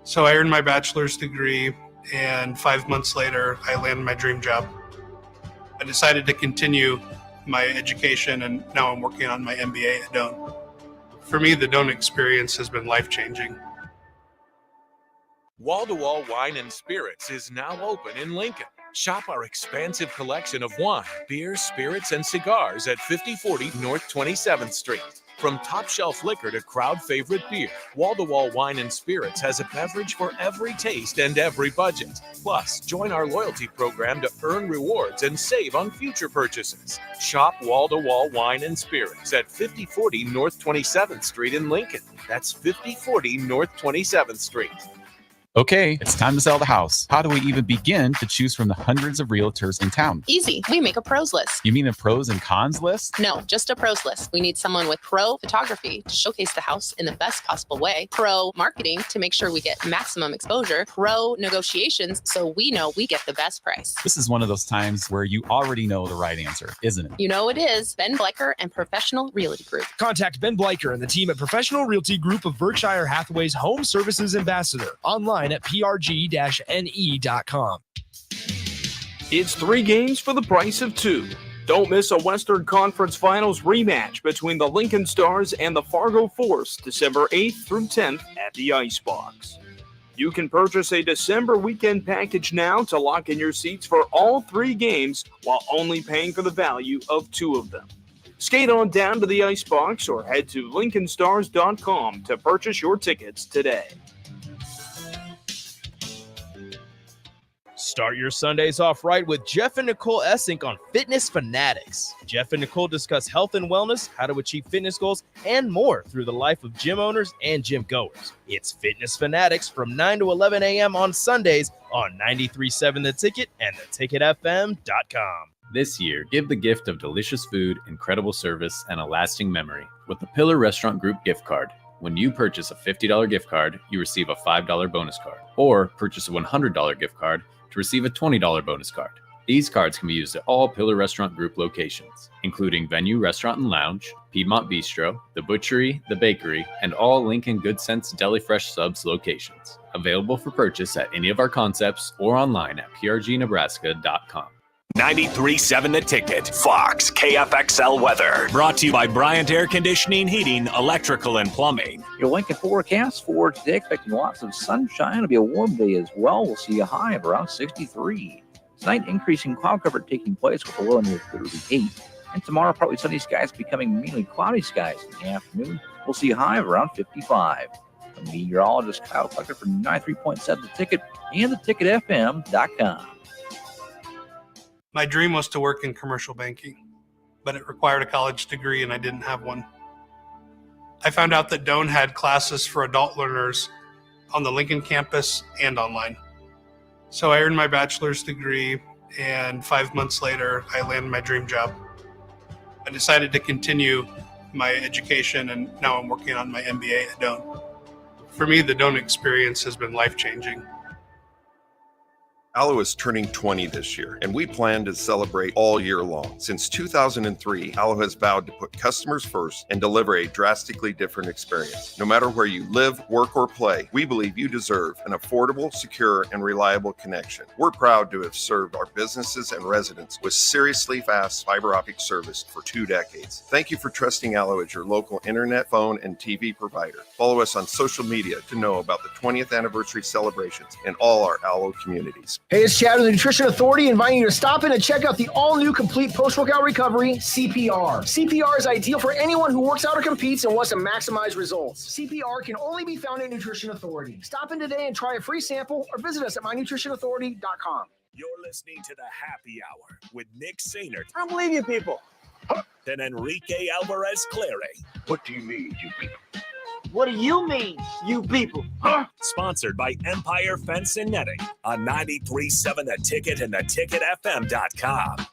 So I earned my bachelor's degree, and 5 months later, I landed my dream job. I decided to continue my education, and now I'm working on my MBA at Doane. For me, the Doane experience has been life-changing. Wall-to-Wall Wine and Spirits is now open in Lincoln. Shop our expansive collection of wine, beer, spirits, and cigars at 5040 North 27th Street. From top-shelf liquor to crowd-favorite beer, Wall-to-Wall Wine and Spirits has a beverage for every taste and every budget. Plus, join our loyalty program to earn rewards and save on future purchases. Shop Wall-to-Wall Wine and Spirits at 5040 North 27th Street in Lincoln. That's 5040 North 27th Street. Okay, it's time to sell the house. How do we even begin to choose from the hundreds of realtors in town? Easy. We make a pros list. You mean a pros and cons list? No, just a pros list. We need someone with pro photography to showcase the house in the best possible way, pro marketing to make sure we get maximum exposure, pro negotiations so we know we get the best price. This is one of those times where you already know the right answer, isn't it? You know it is. Ben Bleicher and Professional Realty Group. Contact Ben Bleicher and the team at Professional Realty Group of Berkshire Hathaway's Home Services Ambassador. Online at prg-ne.com. It's 3 games for the price of 2. Don't miss a Western Conference Finals rematch between the Lincoln Stars and the Fargo Force, December 8th through 10th at the Icebox. You can purchase a December weekend package now to lock in your seats for all 3 games while only paying for the value of 2 of them. Skate on down to the Icebox or head to lincolnstars.com to purchase your tickets today. Start your Sundays off right with Jeff and Nicole Essink on Fitness Fanatics. Jeff and Nicole discuss health and wellness, how to achieve fitness goals, and more through the life of gym owners and gym goers. It's Fitness Fanatics from 9 to 11 a.m. on Sundays on 93.7 The Ticket and theticketfm.com. This year, give the gift of delicious food, incredible service, and a lasting memory with the Pillar Restaurant Group gift card. When you purchase a $50 gift card, you receive a $5 bonus card, or purchase a $100 gift card to receive a $20 bonus card. These cards can be used at all Pillar Restaurant Group locations, including Venue Restaurant and Lounge, Piedmont Bistro, The Butchery, The Bakery, and all Lincoln Good Sense Deli Fresh Subs locations. Available for purchase at any of our concepts or online at prgnebraska.com. 93.7 The Ticket, Fox, KFXL weather. Brought to you by Bryant Air Conditioning, Heating, Electrical, and Plumbing. Your Lincoln forecast for today, expecting lots of sunshine. It'll be a warm day as well. We'll see a high of around 63. Tonight, increasing cloud cover taking place with a low near 38. And tomorrow, partly sunny skies becoming mainly cloudy skies in the afternoon. We'll see a high of around 55. The meteorologist Kyle Tucker from 93.7 The Ticket and theticketfm.com. My dream was to work in commercial banking, but it required a college degree and I didn't have one. I found out that Doane had classes for adult learners on the Lincoln campus and online. So I earned my bachelor's degree, and 5 months later, I landed my dream job. I decided to continue my education, and now I'm working on my MBA at Doane. For me, the Doane experience has been life-changing. Allo is turning 20 this year, and we plan to celebrate all year long. Since 2003, Allo has vowed to put customers first and deliver a drastically different experience. No matter where you live, work, or play, we believe you deserve an affordable, secure, and reliable connection. We're proud to have served our businesses and residents with seriously fast fiber optic service for 2 decades. Thank you for trusting Allo as your local internet, phone, and TV provider. Follow us on social media to know about the 20th anniversary celebrations in all our Allo communities. Hey, it's Chad with the Nutrition Authority, inviting you to stop in and check out the all-new complete post-workout recovery, CPR. CPR is ideal for anyone who works out or competes and wants to maximize results. CPR can only be found at Nutrition Authority. Stop in today and try a free sample or visit us at mynutritionauthority.com. You're listening to the Happy Hour with Nick Sainert. I don't believe you people. Then Enrique Alvarez Clary. What do you mean, you people? What do you mean, you people? Sponsored by Empire Fence and Netting on 93.7 The Ticket and theticketfm.com.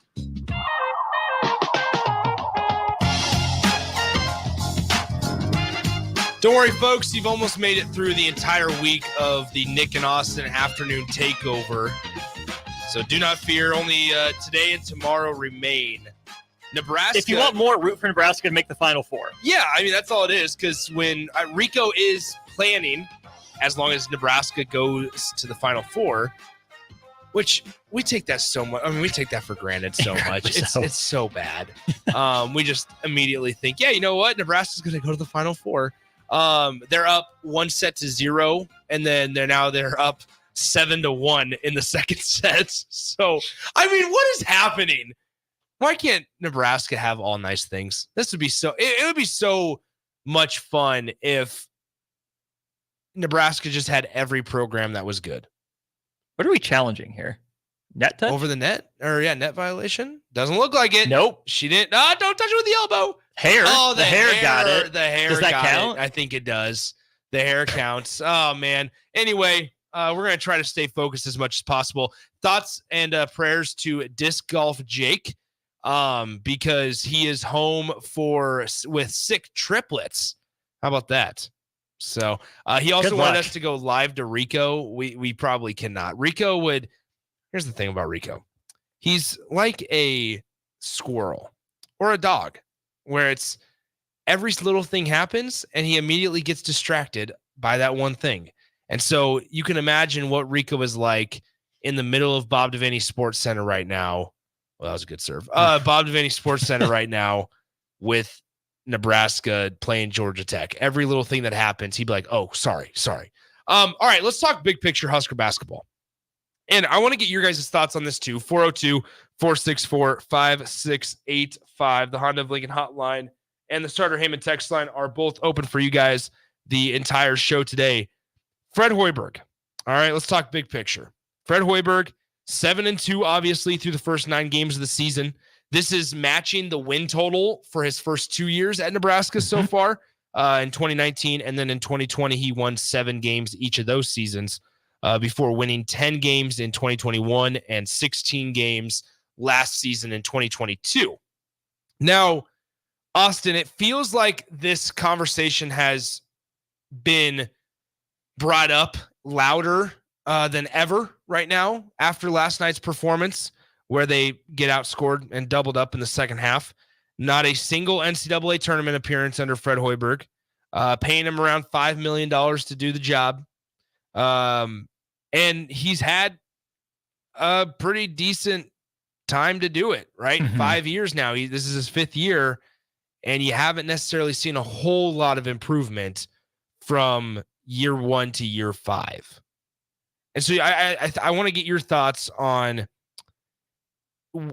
Don't worry, folks. You've almost made it through the entire week of the Nick and Austin afternoon takeover. So do not fear. Only today and tomorrow remain. Nebraska. If you want more, root for Nebraska to make the Final Four. Yeah, I mean, that's all it is, because when Rico is planning, as long as Nebraska goes to the Final Four, which we take that so much. I mean, we take that for granted so much. It's so bad. We just immediately think, yeah, you know what? Nebraska's going to go to the Final Four. They're up 1-0, and then they're up 7-1 in the second set. So, I mean, what is happening? Why can't Nebraska have all nice things? This would be it would be so much fun if Nebraska just had every program that was good. What are we challenging here? Net touch? Over the net? Net violation? Doesn't look like it. Nope. She didn't. Don't touch it with the elbow. Hair. Oh, the hair got it. The hair Does that got count? it. I think it does. The hair counts. Oh, man. Anyway, we're going to try to stay focused as much as possible. Thoughts and prayers to Disc Golf Jake, because he is home with sick triplets. How about that? So he also wanted us to go live to Rico. We probably cannot. Rico would. Here's the thing about Rico. He's like a squirrel or a dog, where it's every little thing happens and he immediately gets distracted by that one thing. And so you can imagine what Rico is like in the middle of Bob Devaney Sports Center right now. Well, that was a good serve. Bob Devaney Sports Center right now with Nebraska playing Georgia Tech. Every little thing that happens, he'd be like, oh, sorry. All right, let's talk big picture Husker basketball. And I want to get your guys' thoughts on this too. 402-464-5685. The Honda of Lincoln hotline and the Starter Heyman text line are both open for you guys the entire show today. Fred Hoiberg. All right, let's talk big picture. Fred Hoiberg, 7-2, obviously, through the first 9 games of the season. This is matching the win total for his first 2 years at Nebraska so far in 2019. And then in 2020, he won 7 games each of those seasons before winning 10 games in 2021 and 16 games last season in 2022. Now, Austin, it feels like this conversation has been brought up louder than ever right now after last night's performance, where they get outscored and doubled up in the second half. Not a single NCAA tournament appearance under Fred Hoiberg, paying him around $5 million to do the job. And he's had a pretty decent time to do it, right? 5 years now. This is his 5th year, and you haven't necessarily seen a whole lot of improvement from year 1 to year 5. And so I want to get your thoughts on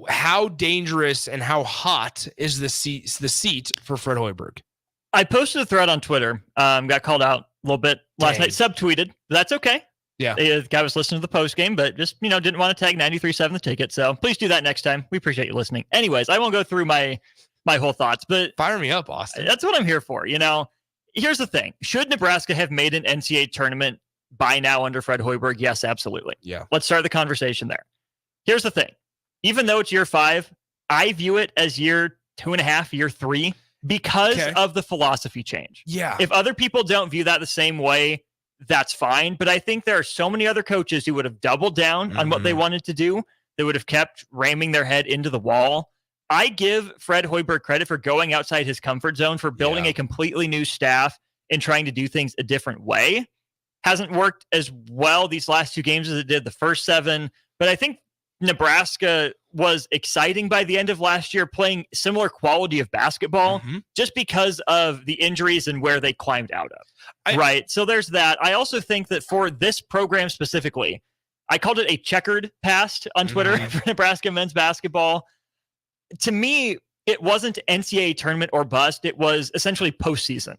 how dangerous and how hot is the seat for Fred Hoiberg. I posted a thread on Twitter, got called out a little bit last night, subtweeted. That's okay. Yeah. The guy was listening to the post game, but just, didn't want to tag 93.7 the ticket. So please do that next time. We appreciate you listening. Anyways, I won't go through my whole thoughts, but fire me up, Austin. That's what I'm here for. Here's the thing. Should Nebraska have made an NCAA tournament by now under Fred Hoiberg? Yes, absolutely. Yeah. Let's start the conversation there. Here's the thing. Even though it's year 5, I view it as year 2.5, year 3, because of the philosophy change. Yeah. If other people don't view that the same way, that's fine. But I think there are so many other coaches who would have doubled down on what they wanted to do. They would have kept ramming their head into the wall. I give Fred Hoiberg credit for going outside his comfort zone, for building a completely new staff and trying to do things a different way. Hasn't worked as well these last 2 games as it did the first 7. But I think Nebraska was exciting by the end of last year, playing similar quality of basketball just because of the injuries and where they climbed out of. Right. So there's that. I also think that for this program specifically, I called it a checkered past on Twitter for Nebraska men's basketball. To me, it wasn't NCAA tournament or bust. It was essentially postseason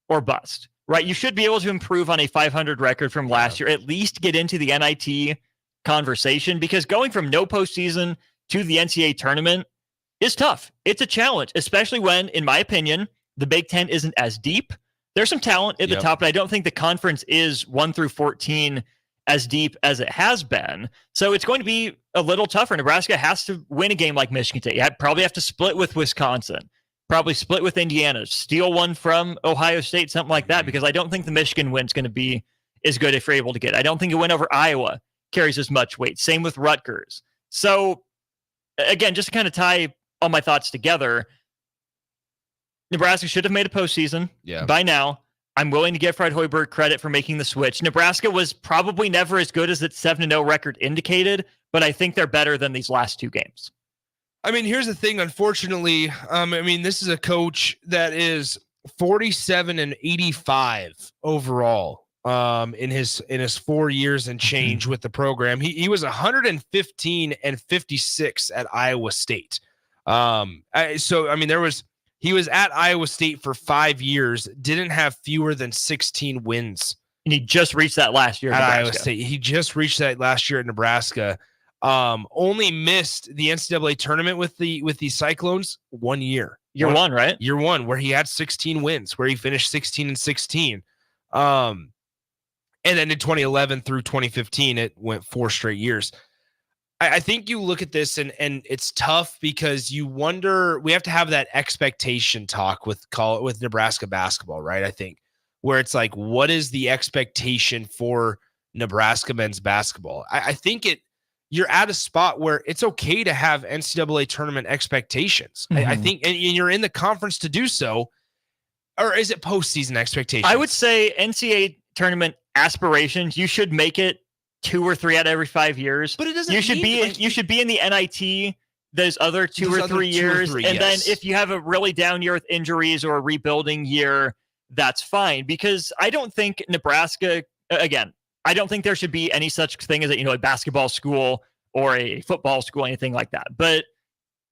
or bust, right? You should be able to improve on a 500 record from last year, at least get into the NIT conversation, because going from no postseason to the NCAA tournament is tough. It's a challenge, especially when, in my opinion, the Big Ten isn't as deep. There's some talent at the top, but I don't think the conference is 1 through 14 as deep as it has been. So it's going to be a little tougher. Nebraska has to win a game like Michigan State. You probably have to split with Wisconsin, probably split with Indiana, steal one from Ohio State, something like that, because I don't think the Michigan win's going to be as good if you're able to get it. I don't think a win over Iowa carries as much weight. Same with Rutgers. So again, just to kind of tie all my thoughts together, Nebraska should have made a postseason by now. I'm willing to give Fred Hoiberg credit for making the switch. Nebraska was probably never as good as its 7-0 record indicated, but I think they're better than these last 2 games. I mean, here's the thing. Unfortunately, this is a coach that is 47-85 overall in his 4 years and change with the program. He was 115-56 at Iowa State. He was at Iowa State for 5 years, didn't have fewer than 16 wins. And he just reached that last year at Iowa State. He just reached that last year at Nebraska. Only missed the NCAA tournament with the Cyclones 1 year. Year one, right? Year one, where he had 16 wins, where he finished 16-16. And then in 2011 through 2015, it went 4 straight years. I think you look at this and it's tough because you wonder, we have to have that expectation talk with Nebraska basketball, right? I think where it's like, what is the expectation for Nebraska men's basketball? I think you're at a spot where it's okay to have NCAA tournament expectations. Mm-hmm. I think, and you're in the conference to do so, or is it postseason expectations? I would say NCAA tournament aspirations, you should make it 2 or 3 out of every 5 years. But it doesn't. You should be in the NIT those other 2 or 3 years, and then if you have a really down year with injuries or a rebuilding year, that's fine. Because I don't think Nebraska, again, I don't think there should be any such thing as a basketball school or a football school, anything like that. But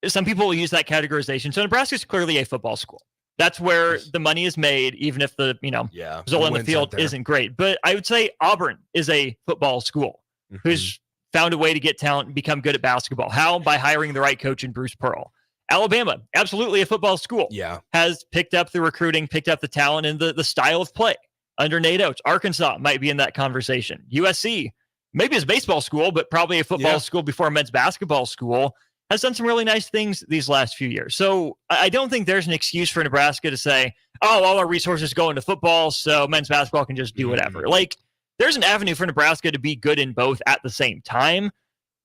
some people will use that categorization. So Nebraska is clearly a football school. That's where the money is made, even if the result on the field isn't great. But I would say Auburn is a football school who's found a way to get talent and become good at basketball. How? By hiring the right coach in Bruce Pearl. Alabama, absolutely a football school. Yeah. Has picked up the recruiting, picked up the talent and the style of play under Nate Oates. Arkansas might be in that conversation. USC, maybe it's a baseball school, but probably a football school before a men's basketball school. Has done some really nice things these last few years. So I don't think there's an excuse for Nebraska to say, oh, all our resources go into football, so men's basketball can just do whatever. Like, there's an avenue for Nebraska to be good in both at the same time.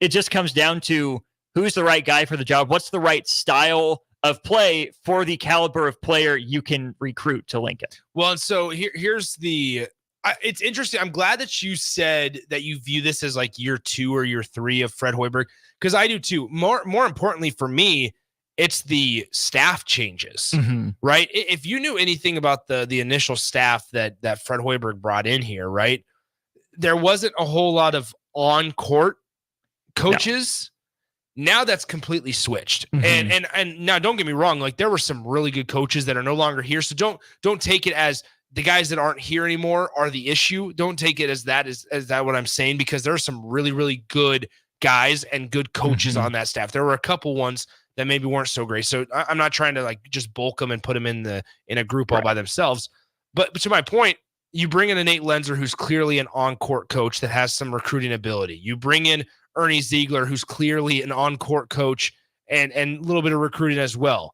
It just comes down to who's the right guy for the job. What's the right style of play for the caliber of player you can recruit to Lincoln? Well, and so here's the... it's interesting. I'm glad that you said that you view this as like year 2 or year 3 of Fred Hoiberg, because I do too. More importantly for me, it's the staff changes, right? If you knew anything about the initial staff that Fred Hoiberg brought in here, right, there wasn't a whole lot of on-court coaches. No. Now that's completely switched. And now don't get me wrong, like there were some really good coaches that are no longer here. So don't take it as the guys that aren't here anymore are the issue. Don't take it as that what I'm saying, because there are some really, really good guys and good coaches on that staff. There were a couple ones that maybe weren't so great. So I'm not trying to like just bulk them and put them in a group all by themselves. But to my point, you bring in a Nate Lenzer, who's clearly an on-court coach that has some recruiting ability. You bring in Ernie Ziegler, who's clearly an on-court coach and a little bit of recruiting as well.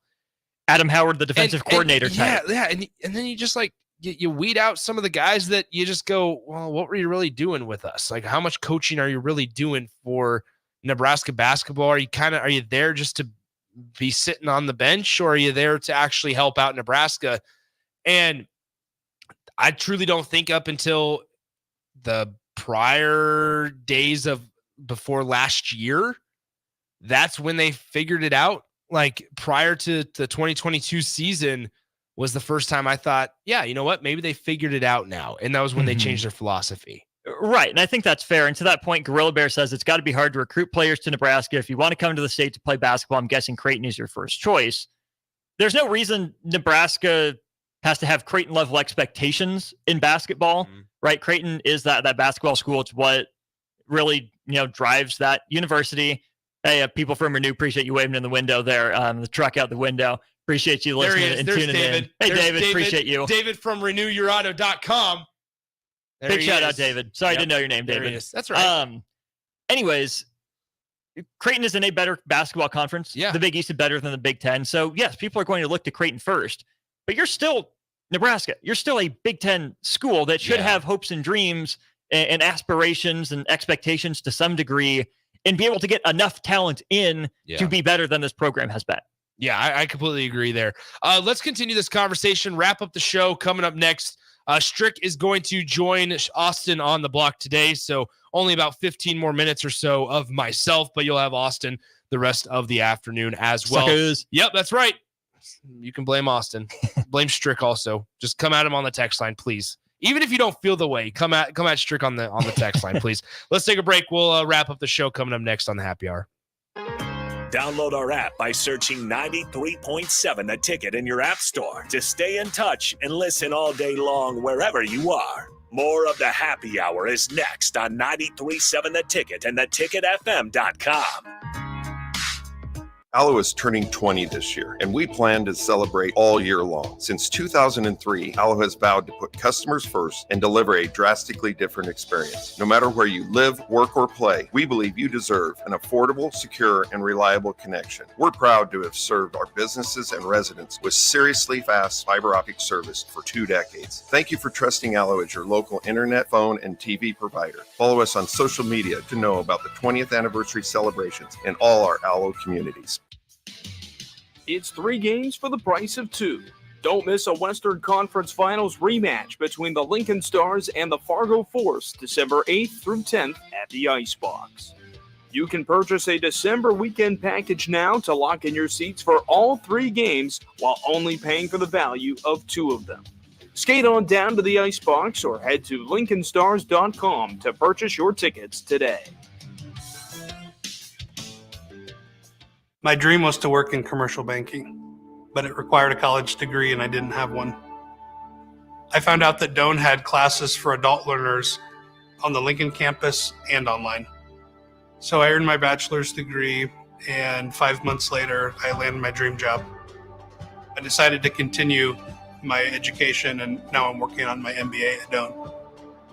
Adam Howard, the defensive coordinator type. Yeah. And then you just like, you weed out some of the guys that you just go, well, what were you really doing with us? Like, how much coaching are you really doing for Nebraska basketball? Are you there just to be sitting on the bench, or are you there to actually help out Nebraska? And I truly don't think up until the prior days of before last year, that's when they figured it out. Like prior to the 2022 season was the first time I thought, yeah, you know what? Maybe they figured it out now. And that was when they changed their philosophy. Right. And I think that's fair. And to that point, Gorilla Bear says it's got to be hard to recruit players to Nebraska. If you want to come to the state to play basketball, I'm guessing Creighton is your first choice. There's no reason Nebraska has to have Creighton level expectations in basketball, right? Creighton is that basketball school. It's what really, drives that university. Hey, people from Renew, appreciate you waving in the window there, the truck out the window. Appreciate you listening and tuning David. in. Hey, David, appreciate you. David from RenewYourAuto.com. Big shout out, David. Sorry I didn't know your name, David. That's right. Anyways, Creighton is in a better basketball conference. Yeah. The Big East is better than the Big Ten. So, yes, people are going to look to Creighton first. But you're still Nebraska. You're still a Big Ten school that should have hopes and dreams and aspirations and expectations to some degree and be able to get enough talent in to be better than this program has been. Yeah, I completely agree there. Let's continue this conversation, wrap up the show. Coming up next, Strick is going to join Austin on the block today, so only about 15 more minutes or so of myself, but you'll have Austin the rest of the afternoon as well. Suckers. Yep, that's right. you can blame Austin. Blame Strick also. Just come at him on the text line, please. Even if you don't feel the way, come at Strick on the text line, please. Let's take a break. We'll wrap up the show coming up next on the Happy Hour. Download our app by searching 93.7 The Ticket in your app store to stay in touch and listen all day long wherever you are. More of the Happy Hour is next on 93.7 The Ticket and theticketfm.com. Allo is turning 20 this year, and we plan to celebrate all year long. Since 2003, Allo has vowed to put customers first and deliver a drastically different experience. No matter where you live, work, or play, we believe you deserve an affordable, secure, and reliable connection. We're proud to have served our businesses and residents with seriously fast fiber optic service for 2 decades. Thank you for trusting Allo as your local internet, phone, and TV provider. Follow us on social media to know about the 20th anniversary celebrations in all our Allo communities. It's 3 games for the price of 2. Don't miss a Western Conference Finals rematch between the Lincoln Stars and the Fargo Force, December 8th through 10th at the Icebox. You can purchase a December weekend package now to lock in your seats for all 3 games while only paying for the value of 2 of them. Skate on down to the Icebox or head to LincolnStars.com to purchase your tickets today. My dream was to work in commercial banking, but it required a college degree and I didn't have one. I found out that Doane had classes for adult learners on the Lincoln campus and online. So I earned my bachelor's degree, and 5 months later, I landed my dream job. I decided to continue my education, and now I'm working on my MBA at Doane.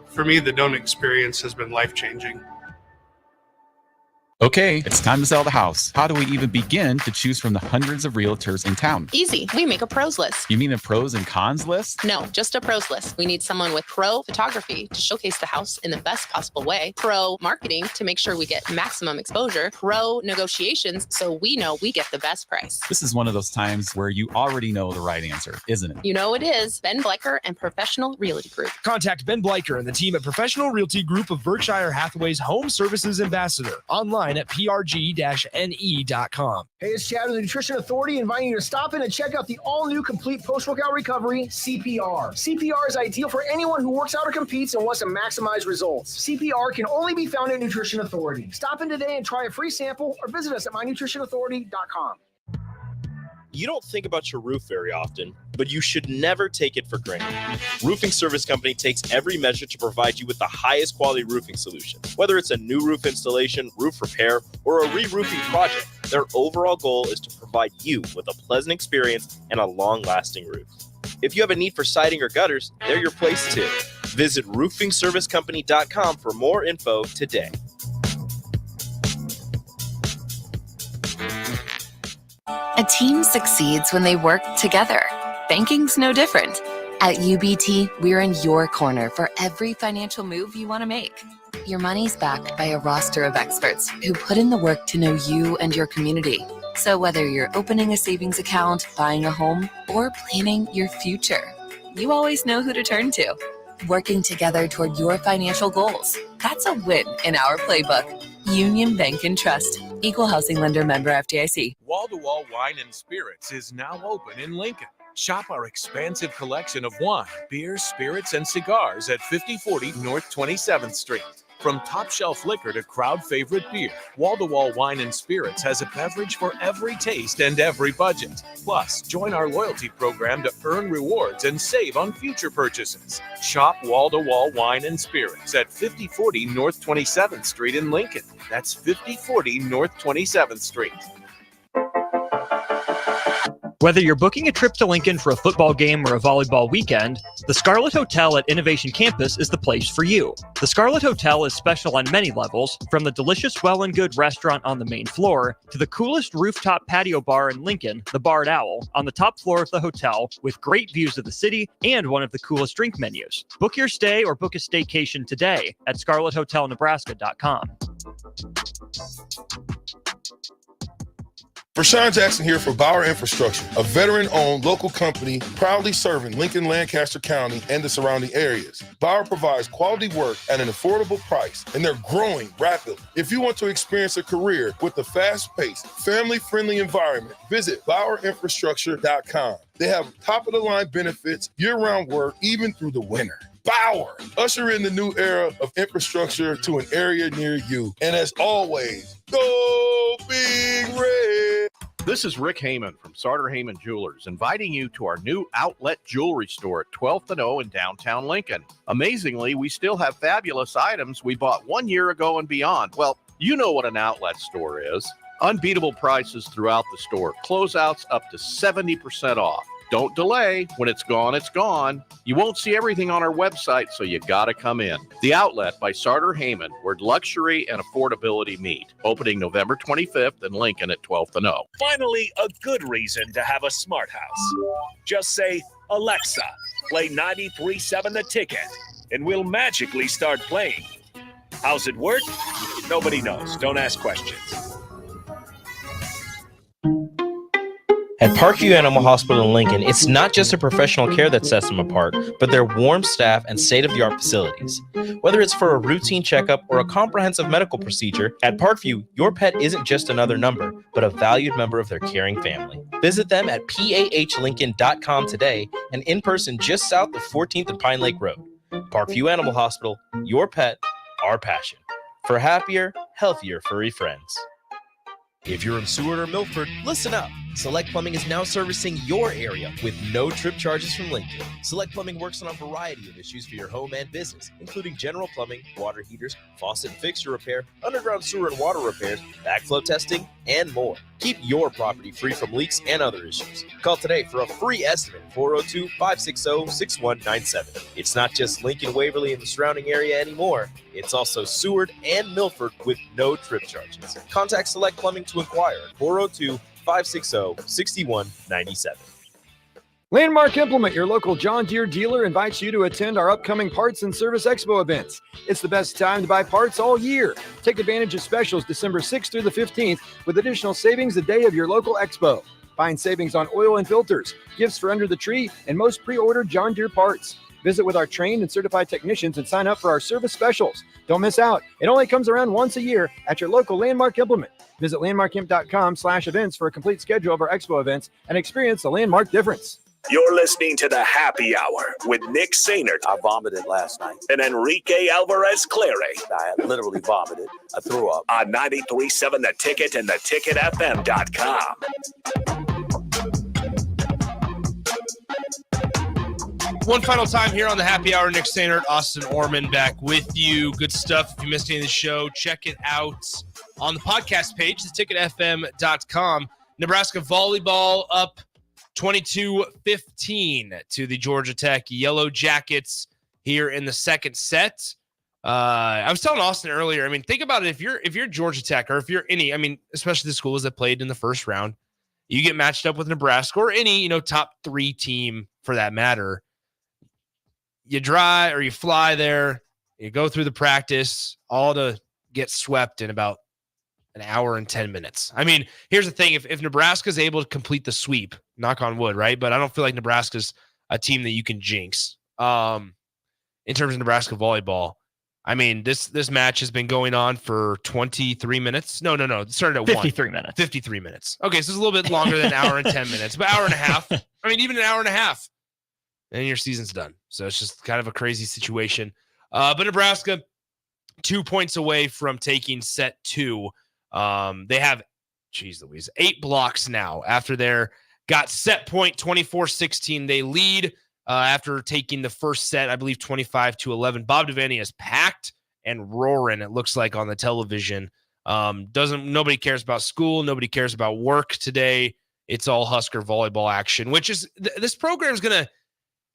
For me, the Doane experience has been life-changing. Okay, it's time to sell the house. How do we even begin to choose from the hundreds of realtors in town? Easy. We make a pros list. You mean a pros and cons list? No, just a pros list. We need someone with pro photography to showcase the house in the best possible way, pro marketing to make sure we get maximum exposure, pro negotiations so we know we get the best price. This is one of those times where you already know the right answer, isn't it? You know it is. Ben Bleicher and Professional Realty Group. Contact Ben Bleicher and the team at Professional Realty Group of Berkshire Hathaway's Home Services Ambassador. Online at prg-ne.com. Hey, it's Chad with the Nutrition Authority, inviting you to stop in and check out the all-new complete post-workout recovery, CPR. CPR is ideal for anyone who works out or competes and wants to maximize results. CPR can only be found at Nutrition Authority. Stop in today and try a free sample or visit us at mynutritionauthority.com. You don't think about your roof very often, but you should never take it for granted. Roofing Service Company takes every measure to provide you with the highest quality roofing solution. Whether it's a new roof installation, roof repair, or a re-roofing project, their overall goal is to provide you with a pleasant experience and a long-lasting roof. If you have a need for siding or gutters, they're your place too. Visit roofingservicecompany.com for more info today. A team succeeds when they work together. Banking's no different. At UBT, we're in your corner for every financial move you want to make. Your money's backed by a roster of experts who put in the work to know you and your community. So whether you're opening a savings account, buying a home, or planning your future, you always know who to turn to. Working together toward your financial goals. That's a win in our playbook. Union Bank and Trust. Equal housing lender, member FDIC. Wall-to-Wall Wine and Spirits is now open in Lincoln. Shop our expansive collection of wine, beer, spirits, and cigars at 5040 North 27th Street. From top-shelf liquor to crowd-favorite beer, Wall-to-Wall Wine and Spirits has a beverage for every taste and every budget. Plus, join our loyalty program to earn rewards and save on future purchases. Shop Wall-to-Wall Wine and Spirits at 5040 North 27th Street in Lincoln. That's 5040 North 27th Street. Whether you're booking a trip to Lincoln for a football game or a volleyball weekend, the Scarlet Hotel at Innovation Campus is the place for you. The Scarlet Hotel is special on many levels, from the delicious Well and Good restaurant on the main floor to the coolest rooftop patio bar in Lincoln, the Barred Owl, on the top floor of the hotel with great views of the city and one of the coolest drink menus. Book your stay or book a staycation today at scarlethotelnebraska.com. Rashawn Jackson here for Bauer Infrastructure, a veteran-owned local company proudly serving Lincoln, Lancaster County, and the surrounding areas. Bauer provides quality work at an affordable price, and they're growing rapidly. If you want to experience a career with a fast-paced, family-friendly environment, visit BauerInfrastructure.com. They have top-of-the-line benefits, year-round work, even through the winter. Bauer, usher in the new era of infrastructure to an area near you. And as always, go Big Red. This is Rick Heyman from Sartor Heyman Jewelers, inviting you to our new outlet jewelry store at 12th and O in downtown Lincoln. Amazingly, we still have fabulous items we bought 1 year ago and beyond. Well, you know what an outlet store is. Unbeatable prices throughout the store. Closeouts up to 70% off. Don't delay. When it's gone, it's gone. You won't see everything on our website, so you gotta come in. The Outlet by Sartor Heyman, where luxury and affordability meet. Opening November 25th in Lincoln at 12th and O. Finally, a good reason to have a smart house. Just say, Alexa, play 93.7 The Ticket, and we'll magically start playing. How's it work? Nobody knows. Don't ask questions. At Parkview Animal Hospital in Lincoln, it's not just a professional care that sets them apart, but their warm staff and state-of-the-art facilities. Whether it's for a routine checkup or a comprehensive medical procedure, at Parkview, your pet isn't just another number, but a valued member of their caring family. Visit them at pahlincoln.com today and in person just south of 14th and Pine Lake Road. Parkview Animal Hospital, your pet, our passion. For happier, healthier furry friends. If you're in Seward or Milford, listen up. Select Plumbing is now servicing your area with no trip charges from Lincoln. Select Plumbing works on a variety of issues for your home and business, including general plumbing, water heaters, faucet and fixture repair, underground sewer and water repairs, backflow testing, and more. Keep your property free from leaks and other issues. Call today for a free estimate, 402-560-6197. It's not just Lincoln, Waverly, and the surrounding area anymore. It's also Seward and Milford with no trip charges. Contact Select Plumbing to inquire at 402-560-6197. Landmark Implement, your local John Deere dealer, invites you to attend our upcoming Parts and Service Expo events. It's the best time to buy parts all year. Take advantage of specials December 6th through the 15th with additional savings the day of your local expo. Find savings on oil and filters, gifts for under the tree, and most pre-ordered John Deere parts. Visit with our trained and certified technicians and sign up for our service specials. Don't miss out. It only comes around once a year at your local Landmark Implement. Visit landmarkimp.com/events for a complete schedule of our expo events and experience the Landmark difference. You're listening to the Happy Hour with Nick Sainert. I vomited last night. And Enrique Alvarez Clary. I literally vomited. I threw up. On 93.7 The Ticket and theticketfm.com. One final time here on the Happy Hour. Nick Sainert, Austin Orman back with you. Good stuff. If you missed any of the show, check it out on the podcast page, theticketfm.com. Nebraska volleyball up 22-15 to the Georgia Tech Yellow Jackets here in the second set. I was telling Austin earlier, I mean, think about it. If you're Georgia Tech, or if you're any, I mean, especially the schools that played in the first round, you get matched up with Nebraska or any, top 3 team for that matter. You drive or you fly there, you go through the practice, all to get swept in about an hour and 10 minutes. I mean, here's the thing. If Nebraska's able to complete the sweep, knock on wood, right? But I don't feel like Nebraska's a team that you can jinx. In terms of Nebraska volleyball, I mean, this match has been going on for 23 minutes. No. It started at 53 minutes. 53 minutes. Okay, so it's a little bit longer than an hour and 10 minutes, but hour and a half. I mean, even an hour and a half, and your season's done. So it's just kind of a crazy situation. But Nebraska, 2 points away from taking set 2. They have, 8 blocks now after their got set point 24-16. They lead after taking the first set, I believe 25-11. Bob Devaney is packed and roaring, it looks like, on the television. Nobody cares about school. Nobody cares about work today. It's all Husker volleyball action, which is this program is going to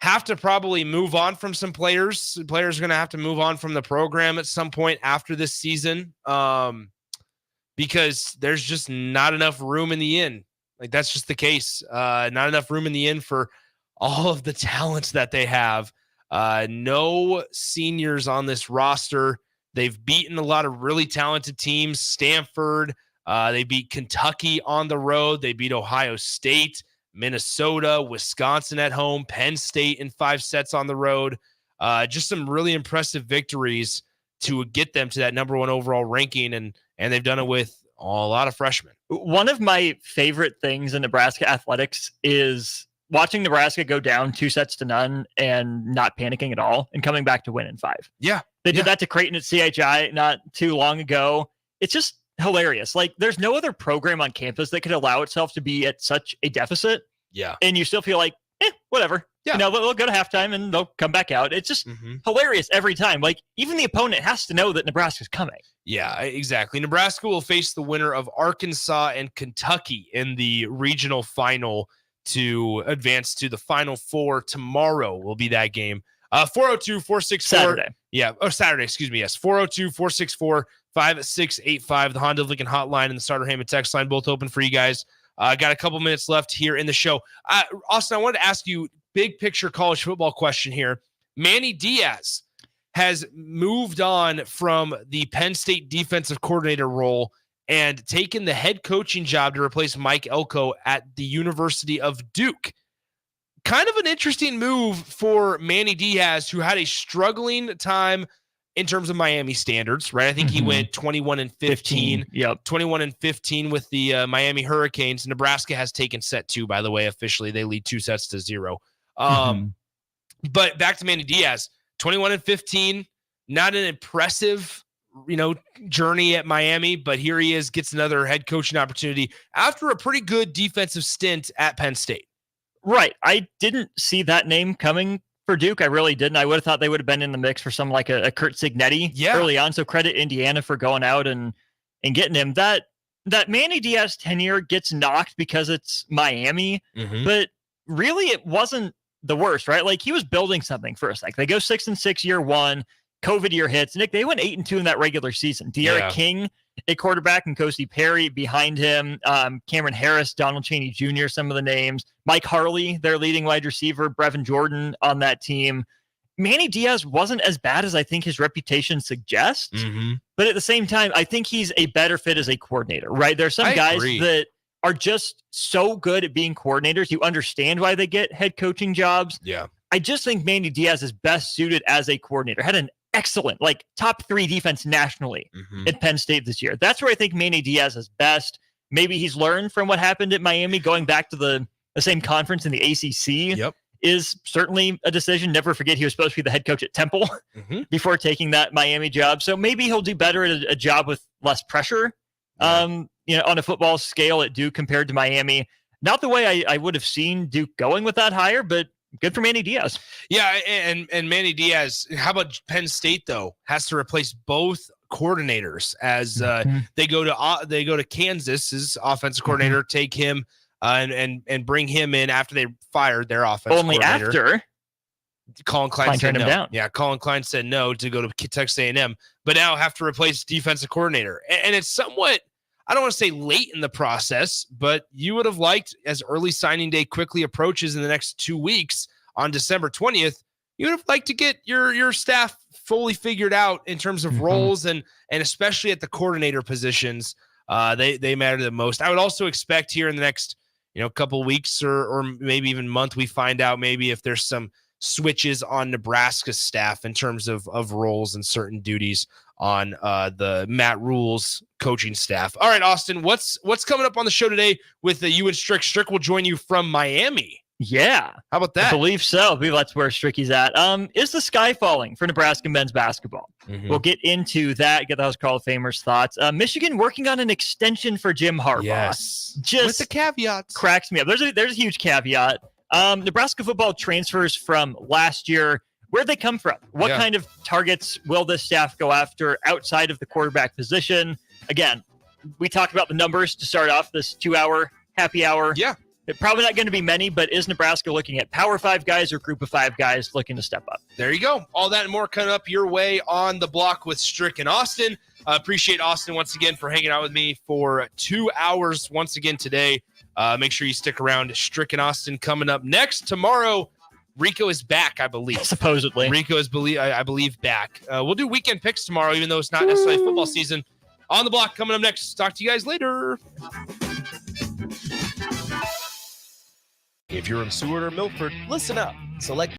have to probably move on from some players. Players are going to have to move on from the program at some point after this season. Because there's just not enough room in the inn. Like, that's just the case. Not enough room in the inn for all of the talents that they have. No seniors on this roster. They've beaten a lot of really talented teams. Stanford, They beat Kentucky on the road. They beat Ohio State, Minnesota, Wisconsin at home, Penn State in 5 sets on the road. Just some really impressive victories to get them to that number 1 overall ranking, and they've done it with a lot of freshmen. One of my favorite things in Nebraska athletics is watching Nebraska go down 2-0 and not panicking at all and coming back to win in 5. Yeah. They did that to Creighton at CHI not too long ago. It's just hilarious. Like, there's no other program on campus that could allow itself to be at such a deficit. Yeah. And you still feel like, whatever. Yeah. You know, they'll go to halftime and they'll come back out. It's just hilarious every time. Like, even the opponent has to know that Nebraska's coming. Yeah, exactly. Nebraska will face the winner of Arkansas and Kentucky in the regional final to advance to the Final Four. Tomorrow will be that game. 402-464. Saturday. Yeah. Oh, Saturday. Excuse me. Yes. 402-464-5685. The Honda of Lincoln hotline and the Starter Heyman text line, both open for you guys. Got a couple minutes left here in the show. Austin, I wanted to ask you big picture college football question here. Manny Diaz has moved on from the Penn State defensive coordinator role and taken the head coaching job to replace Mike Elko at the University of Duke. Kind of an interesting move for Manny Diaz, who had a struggling time in terms of Miami standards, right? I think he went 21-15. Yep. 21-15 with the Miami Hurricanes. Nebraska has taken set 2, by the way, officially. They lead 2-0. But back to Manny Diaz, 21-15, not an impressive, journey at Miami, but here he is, gets another head coaching opportunity after a pretty good defensive stint at Penn State. Right. I didn't see that name coming for Duke. I really didn't. I would have thought they would have been in the mix for some like a Kurt Cignetti early on. So credit Indiana for going out and getting him. That Manny Diaz tenure gets knocked because it's Miami, but really it wasn't the worst, right? Like, he was building something first. Like, they go 6-6 year 1. COVID year hits. Nick, they went 8-2 in that regular season. De'Ara King at quarterback and Kosi Perry behind him. Cameron Harris, Donald Chaney Jr., some of the names. Mike Harley, their leading wide receiver. Brevin Jordan on that team. Manny Diaz wasn't as bad as I think his reputation suggests. But at the same time, I think he's a better fit as a coordinator, right? There are some guys that are just so good at being coordinators. You understand why they get head coaching jobs. Yeah. I just think Manny Diaz is best suited as a coordinator. Had an excellent, like, top 3 defense nationally at Penn State this year. That's where I think Manny Diaz is best. Maybe he's learned from what happened at Miami, going back to the same conference in the ACC. Is certainly a decision. Never forget he was supposed to be the head coach at Temple before taking that Miami job. So maybe he'll do better at a job with less pressure, on a football scale at Duke compared to Miami. Not the way I would have seen Duke going with that hire, but good for Manny Diaz. Yeah, and Manny Diaz, how about Penn State, though? Has to replace both coordinators as they go to Kansas's offensive coordinator, take him and bring him in after they fired their offensive coordinator. After Colin Klein said turned no. him down. Yeah, Colin Klein said no to go to Texas A&M, but now have to replace defensive coordinator. And it's somewhat, I don't want to say late in the process, but you would have liked, as early signing day quickly approaches in the next 2 weeks on December 20th, you would have liked to get your staff fully figured out in terms of roles and especially at the coordinator positions. They matter the most. I would also expect here in the next couple weeks or maybe even month, we find out maybe if there's some switches on Nebraska's staff in terms of roles and certain duties on the Matt Rule's coaching staff. All right, Austin, what's coming up on the show today with you and Strick? Strick will join you from Miami. Yeah. How about that? I believe so. I believe that's where Stricky's at. Is the sky falling for Nebraska men's basketball? We'll get into that, get those Hall of Famers' thoughts. Michigan working on an extension for Jim Harbaugh. Yes. Just with the caveats. Cracks me up. There's a huge caveat. Nebraska football transfers from last year. Where'd they come from? What kind of targets will this staff go after outside of the quarterback position? Again, we talked about the numbers to start off this 2-hour happy hour. Yeah. Probably not going to be many, but is Nebraska looking at Power 5 guys or Group of 5 guys looking to step up? There you go. All that and more coming up your way on the block with Strick and Austin. Appreciate Austin once again for hanging out with me for 2 hours once again today. Make sure you stick around. Strick and Austin coming up next. Tomorrow, Rico is back, I believe. Supposedly. Rico is, I believe, back. We'll do weekend picks tomorrow, even though it's not necessarily football season. On the Block coming up next. Talk to you guys later. If you're in Seward or Milford, listen up. Select